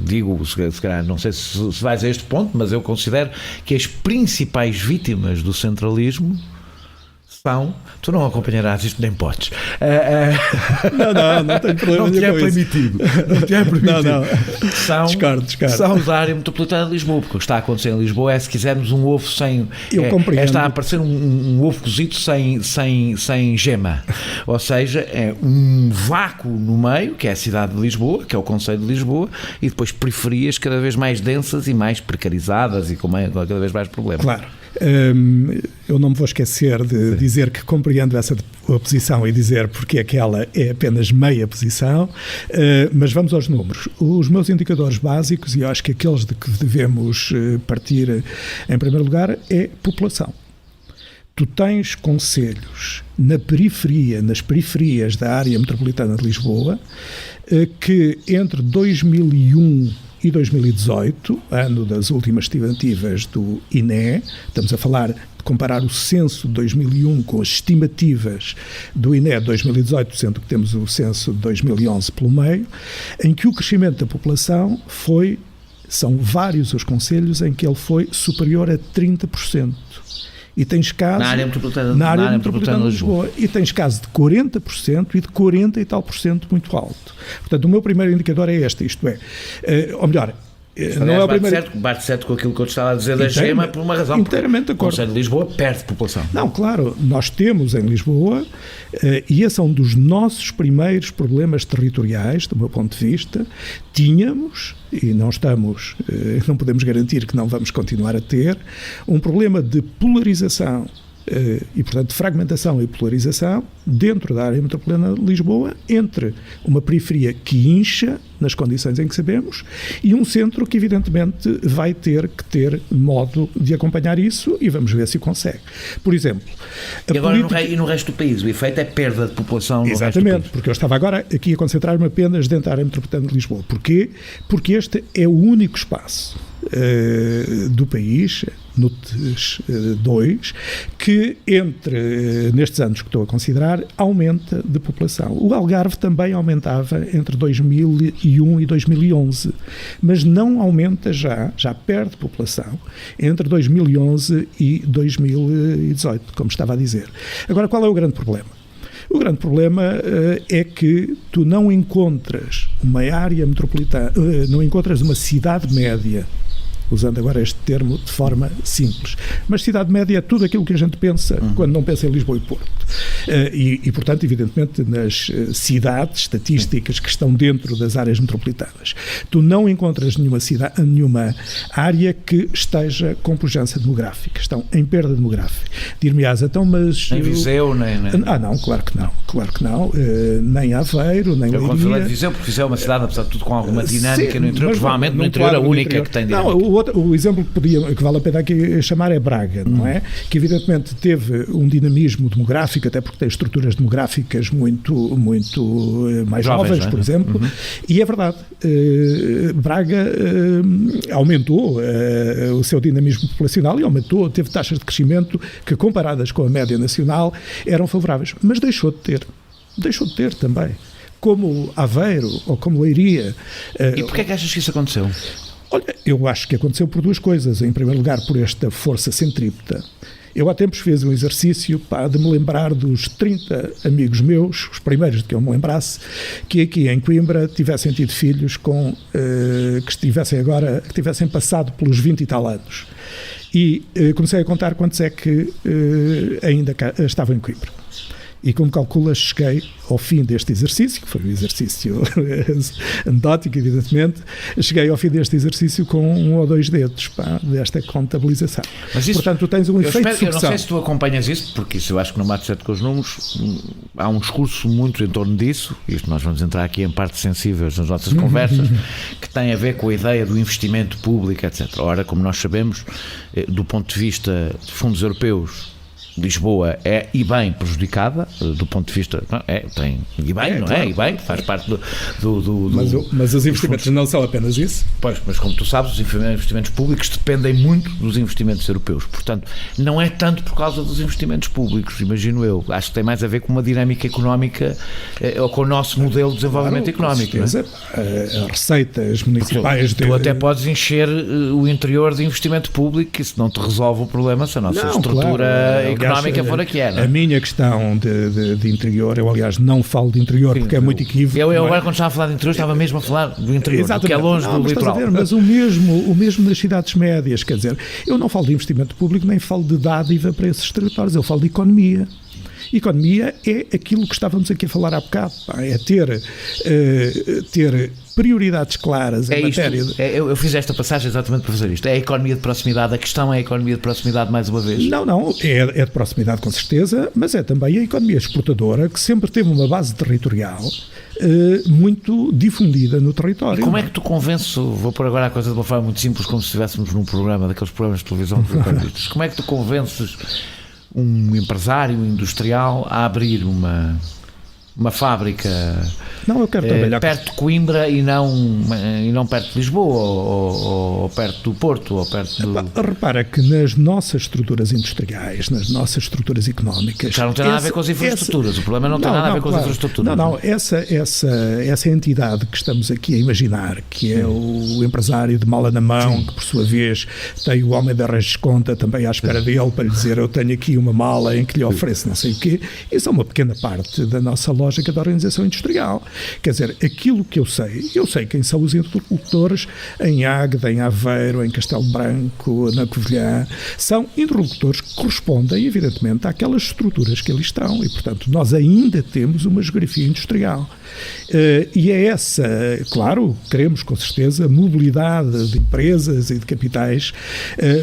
digo, se calhar, não sei se vais a este ponto, mas eu considero que as principais vítimas do centralismo são... Tu não acompanharás isto, nem podes. Não tenho problema. Não te é permitido. Não. Discordo. São da área metropolitana de Lisboa, porque o que está a acontecer em Lisboa é, se quisermos, um ovo sem... está a aparecer um ovo cozido sem gema. Ou seja, é um vácuo no meio, que é a cidade de Lisboa, que é o concelho de Lisboa, e depois periferias cada vez mais densas e mais precarizadas e com cada vez mais problemas. Claro. Eu não me vou esquecer de dizer que compreendo essa posição e dizer porque aquela é apenas meia posição, mas vamos aos números. Os meus indicadores básicos, e eu acho que aqueles de que devemos partir em primeiro lugar, é população. Tu tens concelhos nas periferias da área metropolitana de Lisboa, que entre 2001 e 2018, ano das últimas estimativas do INE, estamos a falar de comparar o censo de 2001 com as estimativas do INE de 2018, sendo que temos o censo de 2011 pelo meio, em que o crescimento da população são vários os concelhos em que ele foi superior a 30%. E tens casos... Na área metropolitana de Lisboa. E tens casos de 40% e de 40 e tal por cento muito alto. Portanto, o meu primeiro indicador é este, isto é... ou melhor... Não é o primeiro... Bate certo com aquilo que eu estava a dizer da gema, por uma razão. Inteiramente de acordo. O Conselho de Lisboa perde população. Não, claro, nós temos em Lisboa, e esse é um dos nossos primeiros problemas territoriais, do meu ponto de vista, tínhamos, e não podemos garantir que não vamos continuar a ter, um problema de polarização e, portanto, de fragmentação e polarização dentro da área metropolitana de Lisboa, entre uma periferia que incha, nas condições em que sabemos, e um centro que, evidentemente, vai ter que ter modo de acompanhar isso, e vamos ver se o consegue. Por exemplo... E agora no resto do país, o efeito é perda de população no resto do país. Exatamente, porque eu estava agora aqui a concentrar-me apenas dentro da área metropolitana de Lisboa. Porquê? Porque este é o único espaço do país, NUTS 2, que nestes anos que estou a considerar, aumenta de população. O Algarve também aumentava entre 2001 e 2011, mas não aumenta já perde população entre 2011 e 2018, como estava a dizer. Agora, qual é o grande problema? O grande problema é que tu não encontras uma área metropolitana, não encontras uma cidade média, usando agora este termo de forma simples. Mas cidade média é tudo aquilo que a gente pensa quando não pensa em Lisboa e Porto. E, portanto, evidentemente, nas cidades estatísticas que estão dentro das áreas metropolitanas, tu não encontras nenhuma área que esteja com pujança demográfica, estão em perda demográfica. Dir-me-ás, então, mas... Nem Viseu, nem... não, claro que não. Nem Aveiro, nem Leiria. Eu quando falei de Viseu, porque Viseu é uma cidade, apesar de tudo, com alguma dinâmica no interior, provavelmente no interior a única que tem dinâmica. Não, o exemplo que vale a pena aqui chamar é Braga, não é? Que evidentemente teve um dinamismo demográfico, até porque tem estruturas demográficas muito mais jovens, por exemplo, e é verdade, Braga aumentou o seu dinamismo populacional e teve taxas de crescimento que, comparadas com a média nacional, eram favoráveis, mas deixou de ter também, como Aveiro ou como Leiria. E porquê é que achas que isso aconteceu? Olha, eu acho que aconteceu por duas coisas. Em primeiro lugar, por esta força centrípeta. Eu há tempos fiz um exercício de me lembrar dos 30 amigos meus, os primeiros de que eu me lembrasse, que aqui em Coimbra tivessem tido filhos que tivessem passado pelos 20 e tal anos. E comecei a contar quantos é que ainda estavam em Coimbra. E como calculas, cheguei ao fim deste exercício, que foi um exercício anedótico, evidentemente, cheguei ao fim deste exercício com 1 ou 2 dedos desta contabilização. Mas isso, portanto, tu tens um efeito de sucessão. Eu não sei se tu acompanhas isso, porque isso eu acho que no Mato Certo com os números há um discurso muito em torno disso, isto nós vamos entrar aqui em partes sensíveis nas nossas conversas, que tem a ver com a ideia do investimento público, etc. Ora, como nós sabemos, do ponto de vista de fundos europeus, Lisboa é e bem prejudicada do ponto de vista faz parte mas os investimentos não são apenas isso. Pois, mas como tu sabes, os investimentos públicos dependem muito dos investimentos europeus, portanto não é tanto por causa dos investimentos públicos, imagino eu, acho que tem mais a ver com uma dinâmica económica ou com o nosso modelo de desenvolvimento económico, não é? As receitas municipais tu até podes encher o interior de investimento público, que isso não te resolve o problema se a nossa estrutura económica for a que é. A minha questão de interior, eu aliás não falo de interior porque é muito equívoco. Eu agora quando estava a falar de interior estava mesmo a falar do interior, que é longe do litoral. Mas o mesmo nas cidades médias, quer dizer, eu não falo de investimento público nem falo de dádiva para esses territórios, eu falo de economia. Economia é aquilo que estávamos aqui a falar há bocado, é ter prioridades claras em matéria... Eu fiz esta passagem exatamente para fazer isto. É a economia de proximidade, a questão é a economia de proximidade mais uma vez? Não, é de proximidade com certeza, mas é também a economia exportadora que sempre teve uma base territorial muito difundida no território. E como é que tu convences, vou pôr agora a coisa de uma forma muito simples, como se estivéssemos num programa, daqueles programas de televisão, como é que tu convences um empresário industrial a abrir uma fábrica eu quero trabalhar perto de Coimbra e não perto de Lisboa ou perto do Porto ou perto do... Repara que nas nossas estruturas industriais, nas nossas estruturas económicas... Já não tem nada a ver com as infraestruturas, o problema não tem nada a ver com as infraestruturas. Essa entidade que estamos aqui a imaginar, que é o empresário de mala na mão, que por sua vez tem o homem da Regisconta também à espera dele para lhe dizer eu tenho aqui uma mala em que lhe ofereço não sei o quê, isso é uma pequena parte da nossa lógica da organização industrial. Quer dizer, aquilo que eu sei quem são os interlocutores em Águeda, em Aveiro, em Castelo Branco, na Covilhã, são interlocutores que correspondem, evidentemente, àquelas estruturas que ali estão e, portanto, nós ainda temos uma geografia industrial. E é essa, claro, queremos com certeza mobilidade de empresas e de capitais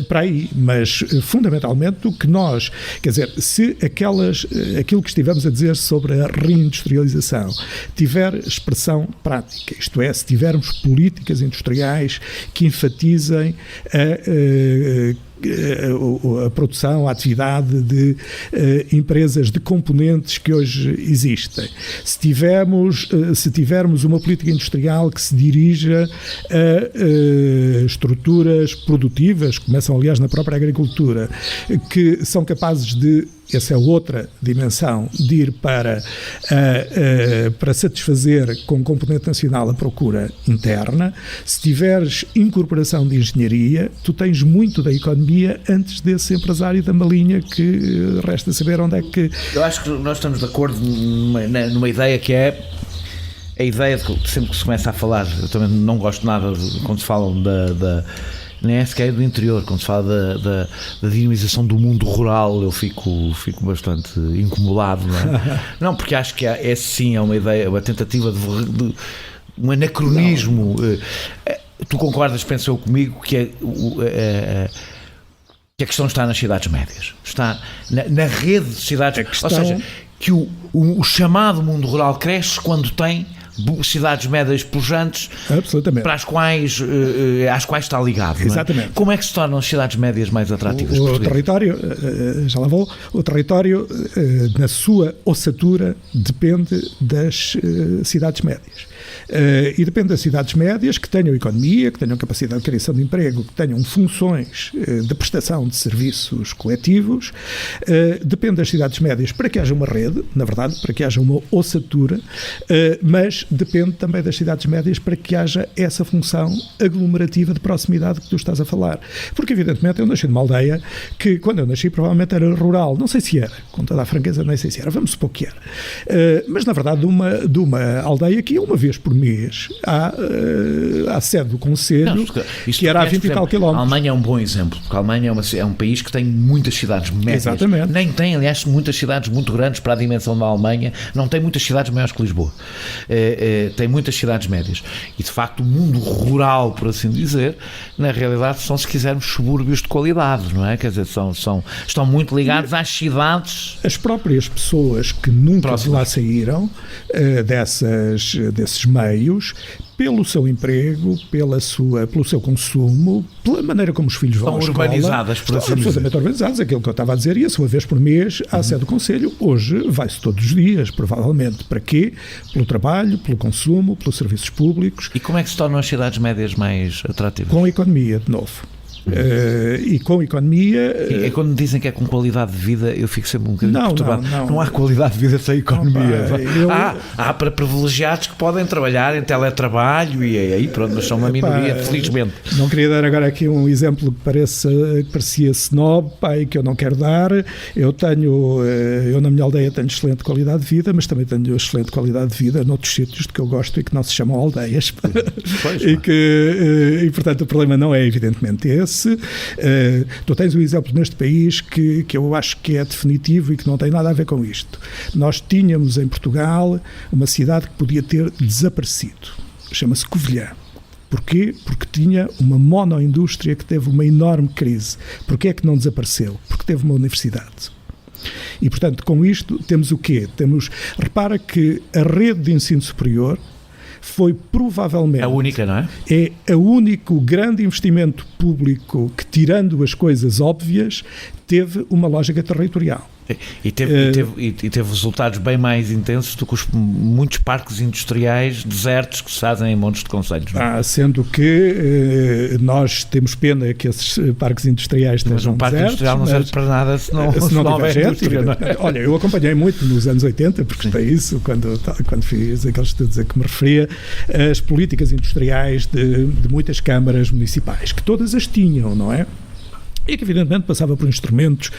para aí, mas fundamentalmente o que nós, quer dizer, se aquilo que estivemos a dizer sobre a reindustrialização tiver expressão prática, isto é, se tivermos políticas industriais que enfatizem a produção, a atividade de empresas de componentes que hoje existem. Se tivermos uma política industrial que se dirija a estruturas produtivas, começam aliás na própria agricultura, que são capazes de, essa é outra dimensão, de ir para satisfazer com componente nacional a procura interna. Se tiveres incorporação de engenharia, tu tens muito da economia antes desse empresário da malinha que resta saber onde é que... Eu acho que nós estamos de acordo numa ideia que é a ideia de que sempre que se começa a falar, eu também não gosto nada quando se falam nem é sequer do interior. Quando se fala da dinamização do mundo rural, eu fico bastante incomodado, não é? Não, porque acho que sim, é uma ideia, uma tentativa de um anacronismo. Tu concordas, penso eu, comigo, que a questão está nas cidades médias, está na rede de cidades, ou seja, que o chamado mundo rural cresce quando tem cidades médias pujantes, para às quais está ligado. Exatamente. Não é? Como é que se tornam as cidades médias mais atrativas? O território, já lá vou, o território, na sua ossatura, depende das cidades médias. E depende das cidades médias que tenham economia, que tenham capacidade de criação de emprego, que tenham funções de prestação de serviços coletivos. Depende das cidades médias para que haja uma rede, na verdade, para que haja uma ossatura, mas depende também das cidades médias para que haja essa função aglomerativa de proximidade que tu estás a falar. Porque, evidentemente, eu nasci numa aldeia que, quando eu nasci, provavelmente era rural. Não sei se era, com toda a franqueza, nem sei se era. Vamos supor que era. Mas, na verdade, de uma aldeia que ia uma vez por mês à sede do Conselho, que era a 20 e tal quilómetros. A Alemanha é um bom exemplo, porque a Alemanha é um país que tem muitas cidades médias. Exatamente. Nem tem, aliás, muitas cidades muito grandes para a dimensão da Alemanha. Não tem muitas cidades maiores que Lisboa. Tem muitas cidades médias. E, de facto, o mundo rural, por assim dizer, na realidade são, se quisermos, subúrbios de qualidade, não é? Quer dizer, estão muito ligados às cidades. As próprias pessoas que nunca de lá saíram desses meios, pelo seu emprego, pelo seu consumo, pela maneira como os filhos vão à escola, urbanizadas, por assim dizer. Absolutamente urbanizadas, aquilo que eu estava a dizer, e a sua vez por mês à sede do Conselho. Hoje vai-se todos os dias, provavelmente. Para quê? Pelo trabalho, pelo consumo, pelos serviços públicos. E como é que se tornam as cidades médias mais atrativas? Com a economia, de novo. E com economia... É quando dizem que é com qualidade de vida, eu fico sempre um bocadinho perturbado. Não há qualidade de vida sem economia. Há para privilegiados que podem trabalhar em teletrabalho e aí pronto, mas são uma minoria, felizmente. Não queria dar agora aqui um exemplo que parecia snob, e que eu não quero dar. Eu na minha aldeia tenho excelente qualidade de vida, mas também tenho excelente qualidade de vida noutros sítios de que eu gosto e que não se chamam aldeias. E portanto o problema não é evidentemente esse. Tu tens um exemplo neste país que eu acho que é definitivo e que não tem nada a ver com isto. Nós tínhamos em Portugal uma cidade que podia ter desaparecido. Chama-se Covilhã. Porquê? Porque tinha uma monoindústria que teve uma enorme crise. Porquê é que não desapareceu? Porque teve uma universidade. E, portanto, com isto temos o quê? Repara que a rede de ensino superior foi provavelmente... A única, não é? É o único grande investimento público que, tirando as coisas óbvias, teve uma lógica territorial. E teve resultados bem mais intensos do que muitos parques industriais desertos que se fazem em montes de concelhos. Sendo que nós temos pena que esses parques industriais estejam desertos. Mas um parque industrial não serve para nada se não houver gente. Olha, eu acompanhei muito nos anos 80, porque para isso, quando fiz aqueles estudos a que me referia, as políticas industriais de muitas câmaras municipais, que todas as tinham, não é? E que, evidentemente, passava por instrumentos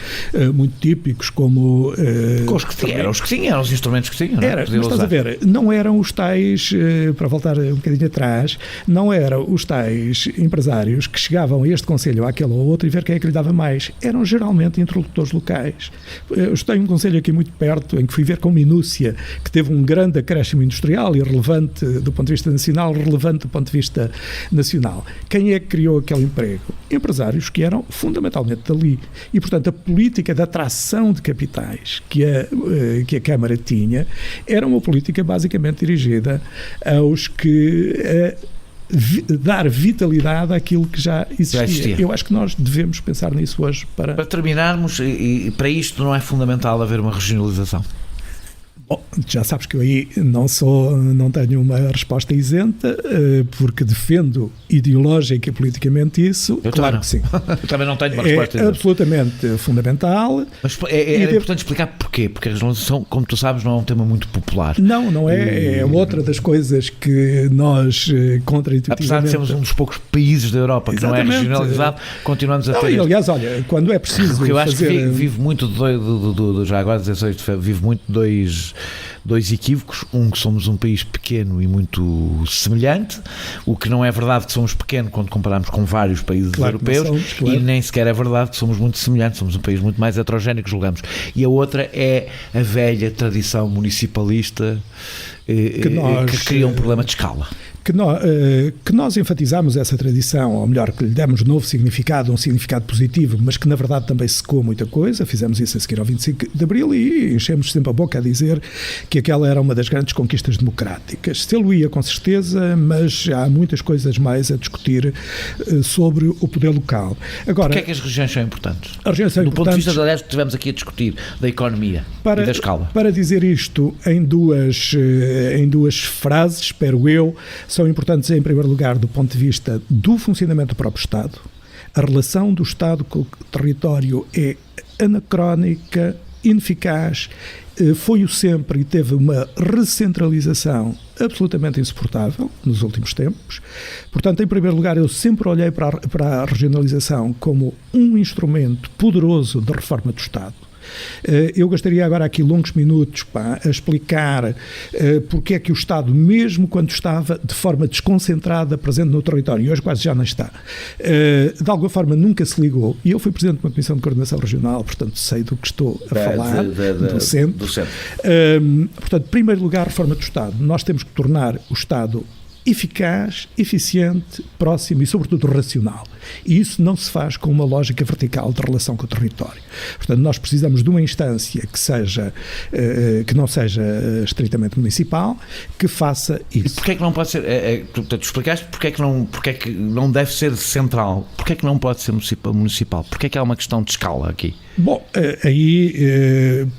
muito típicos, como... eram os instrumentos que tinham. Mas estás a ver, não eram os tais, para voltar um bocadinho atrás, não eram os tais empresários que chegavam a este concelho, àquele ou outro, e ver quem é que lhe dava mais. Eram geralmente interlocutores locais. Eu tenho um concelho aqui muito perto, em que fui ver com minúcia, que teve um grande acréscimo industrial e relevante do ponto de vista nacional, relevante do ponto de vista nacional. Quem é que criou aquele emprego? Empresários que eram fundamentalmente dali. E, portanto, a política de atração de capitais que a Câmara tinha era uma política basicamente dirigida aos que dar vitalidade àquilo que já existia. Eu acho que nós devemos pensar nisso hoje. Para terminarmos, e para isto não é fundamental haver uma regionalização? Bom, já sabes que eu aí não tenho uma resposta isenta, porque defendo ideológica e politicamente isso. Claro que sim. Eu também não tenho uma resposta isenta. É absolutamente fundamental. Mas é importante explicar porquê, porque a regionalização, como tu sabes, não é um tema muito popular. Não é. É outra das coisas que nós, contraintuitivamente... Apesar de sermos um dos poucos países da Europa que não é regionalizado, continuamos a ter... Aliás, olha, quando é preciso porque eu acho que vive muito já agora vive muito dois equívocos. Um, que somos um país pequeno e muito semelhante, o que não é verdade que somos pequenos quando comparamos com vários países europeus, e nem sequer é verdade que somos muito semelhantes, somos um país muito mais heterogéneo que julgamos. E a outra é a velha tradição municipalista que cria um problema de escala. Que nós enfatizamos essa tradição, ou melhor, que lhe demos novo significado, um significado positivo, mas que na verdade também secou muita coisa. Fizemos isso a seguir ao 25 de Abril e enchemos sempre a boca a dizer que aquela era uma das grandes conquistas democráticas. Se-lo-ia com certeza, mas há muitas coisas mais a discutir sobre o poder local. Agora, porquê é que as regiões são importantes? As regiões são do importantes, ponto de vista, aliás, que estivemos aqui a discutir, da economia e da escala. Para dizer isto em duas frases, espero eu, são importantes em primeiro lugar do ponto de vista do funcionamento do próprio Estado. A relação do Estado com o território é anacrónica, ineficaz, foi-o sempre e teve uma recentralização absolutamente insuportável nos últimos tempos. Portanto, em primeiro lugar, eu sempre olhei para a regionalização como um instrumento poderoso de reforma do Estado. Eu gastaria agora aqui longos minutos a explicar porque é que o Estado, mesmo quando estava de forma desconcentrada presente no território, e hoje quase já não está, de alguma forma nunca se ligou, e eu fui presidente de uma comissão de coordenação regional, portanto sei do que estou a falar, do centro. Portanto, em primeiro lugar, reforma do Estado. Nós temos que tornar o Estado eficaz, eficiente, próximo e, sobretudo, racional. E isso não se faz com uma lógica vertical de relação com o território. Portanto, nós precisamos de uma instância que não seja estritamente municipal, que faça isso. E porquê é que não pode ser, tu explicaste porque é que não deve ser central, porque é que não pode ser municipal, porque é que há uma questão de escala aqui? Bom,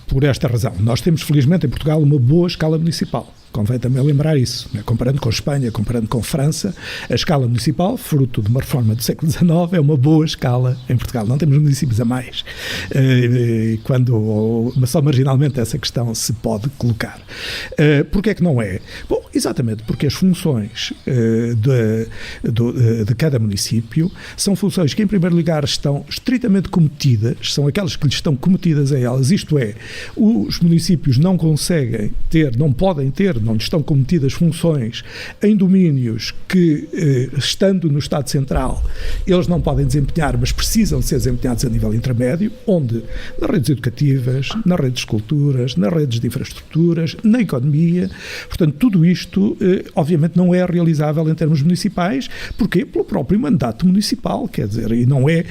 por esta razão, nós temos felizmente em Portugal uma boa escala municipal. Convém também lembrar isso, né? Comparando com Espanha, comparando com França, a escala municipal, fruto de uma reforma do século XIX, é uma boa escala em Portugal. Não temos municípios a mais, mas só marginalmente essa questão se pode colocar. Porquê é que não é? Bom, exatamente porque as funções de cada município são funções que, em primeiro lugar, estão estritamente cometidas, são aquelas que lhes estão cometidas a elas, isto é, os municípios não conseguem ter, não podem ter, não lhes estão cometidas funções em domínios que, estando no Estado Central, eles não podem desempenhar, mas precisam ser desempenhados a nível intermédio, onde nas redes educativas, nas redes de culturas, nas redes de infraestruturas, na economia. Portanto, tudo isto, obviamente, não é realizável em termos municipais. Porquê? Pelo próprio mandato municipal, quer dizer, e não é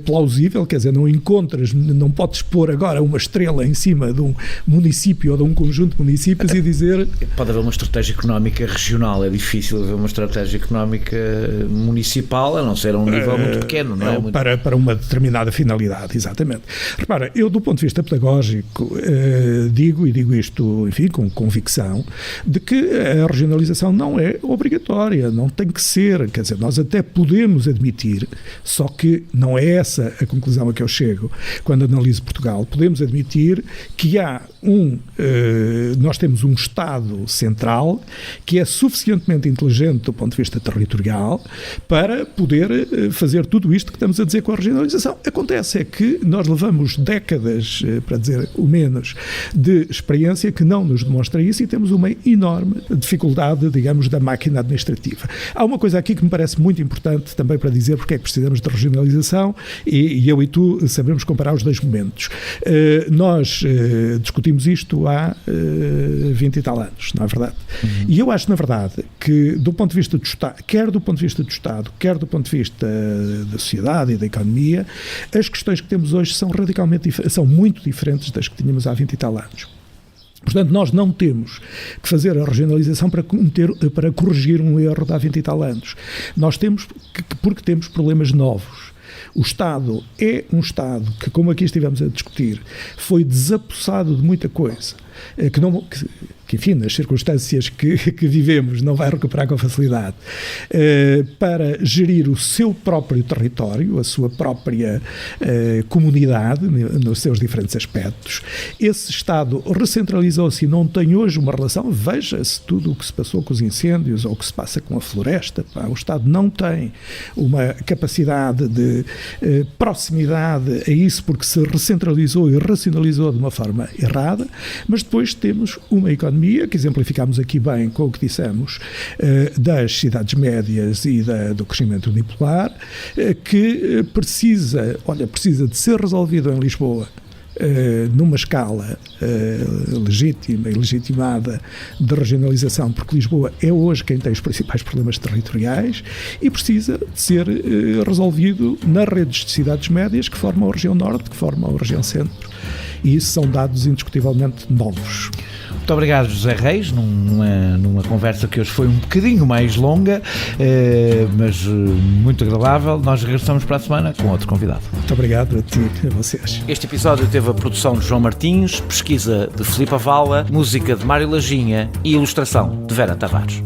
plausível, quer dizer, não podes pôr agora uma estrela em cima de um município ou de um conjunto de municípios e dizer... Pode haver uma estratégia económica regional, é difícil haver uma estratégia económica municipal, a não ser a um nível muito pequeno, não é? Para uma determinada finalidade, exatamente. Repara, eu do ponto de vista pedagógico digo isto, enfim, com convicção, de que a regionalização não é obrigatória, não tem que ser, quer dizer, nós até podemos admitir, só que não é essa a conclusão a que eu chego quando analiso Portugal. Podemos admitir que nós temos um Estado central que é suficientemente inteligente do ponto de vista territorial para poder fazer tudo isto que estamos a dizer com a regionalização. Acontece é que nós levamos décadas, para dizer o menos, de experiência que não nos demonstra isso e temos uma enorme dificuldade, digamos, da máquina administrativa. Há uma coisa aqui que me parece muito importante também para dizer porque é que precisamos de regionalização e eu e tu sabemos comparar os dois momentos. Nós discutimos isto há 20 e tal anos, não é verdade? E eu acho, na verdade, que do ponto de vista do Estado, quer do ponto de vista do Estado, quer do ponto de vista da sociedade e da economia, as questões que temos hoje são muito diferentes das que tínhamos há 20 e tal anos. Portanto, nós não temos que fazer a regionalização para corrigir um erro de há 20 e tal anos. Nós temos porque temos problemas novos. O Estado é um Estado que, como aqui estivemos a discutir, foi desapossado de muita coisa, que enfim, nas circunstâncias que vivemos, não vai recuperar com facilidade, para gerir o seu próprio território, a sua própria comunidade, nos seus diferentes aspectos. Esse Estado recentralizou-se e não tem hoje uma relação, veja-se tudo o que se passou com os incêndios ou o que se passa com a floresta. O Estado não tem uma capacidade de proximidade a isso porque se recentralizou e racionalizou de uma forma errada, mas depois temos uma economia, que exemplificámos aqui bem com o que dissemos, das cidades médias e do crescimento unipolar, que precisa de ser resolvido em Lisboa numa escala legítima e legitimada de regionalização, porque Lisboa é hoje quem tem os principais problemas territoriais e precisa de ser resolvido nas redes de cidades médias que formam a região norte, que formam a região centro, e isso são dados indiscutivelmente novos. Muito obrigado, José Reis, numa conversa que hoje foi um bocadinho mais longa, mas muito agradável. Nós regressamos para a semana com outro convidado. Muito obrigado a ti e a vocês. Este episódio teve a produção de João Martins, pesquisa de Filipe Avala, música de Mário Lajinha e ilustração de Vera Tavares.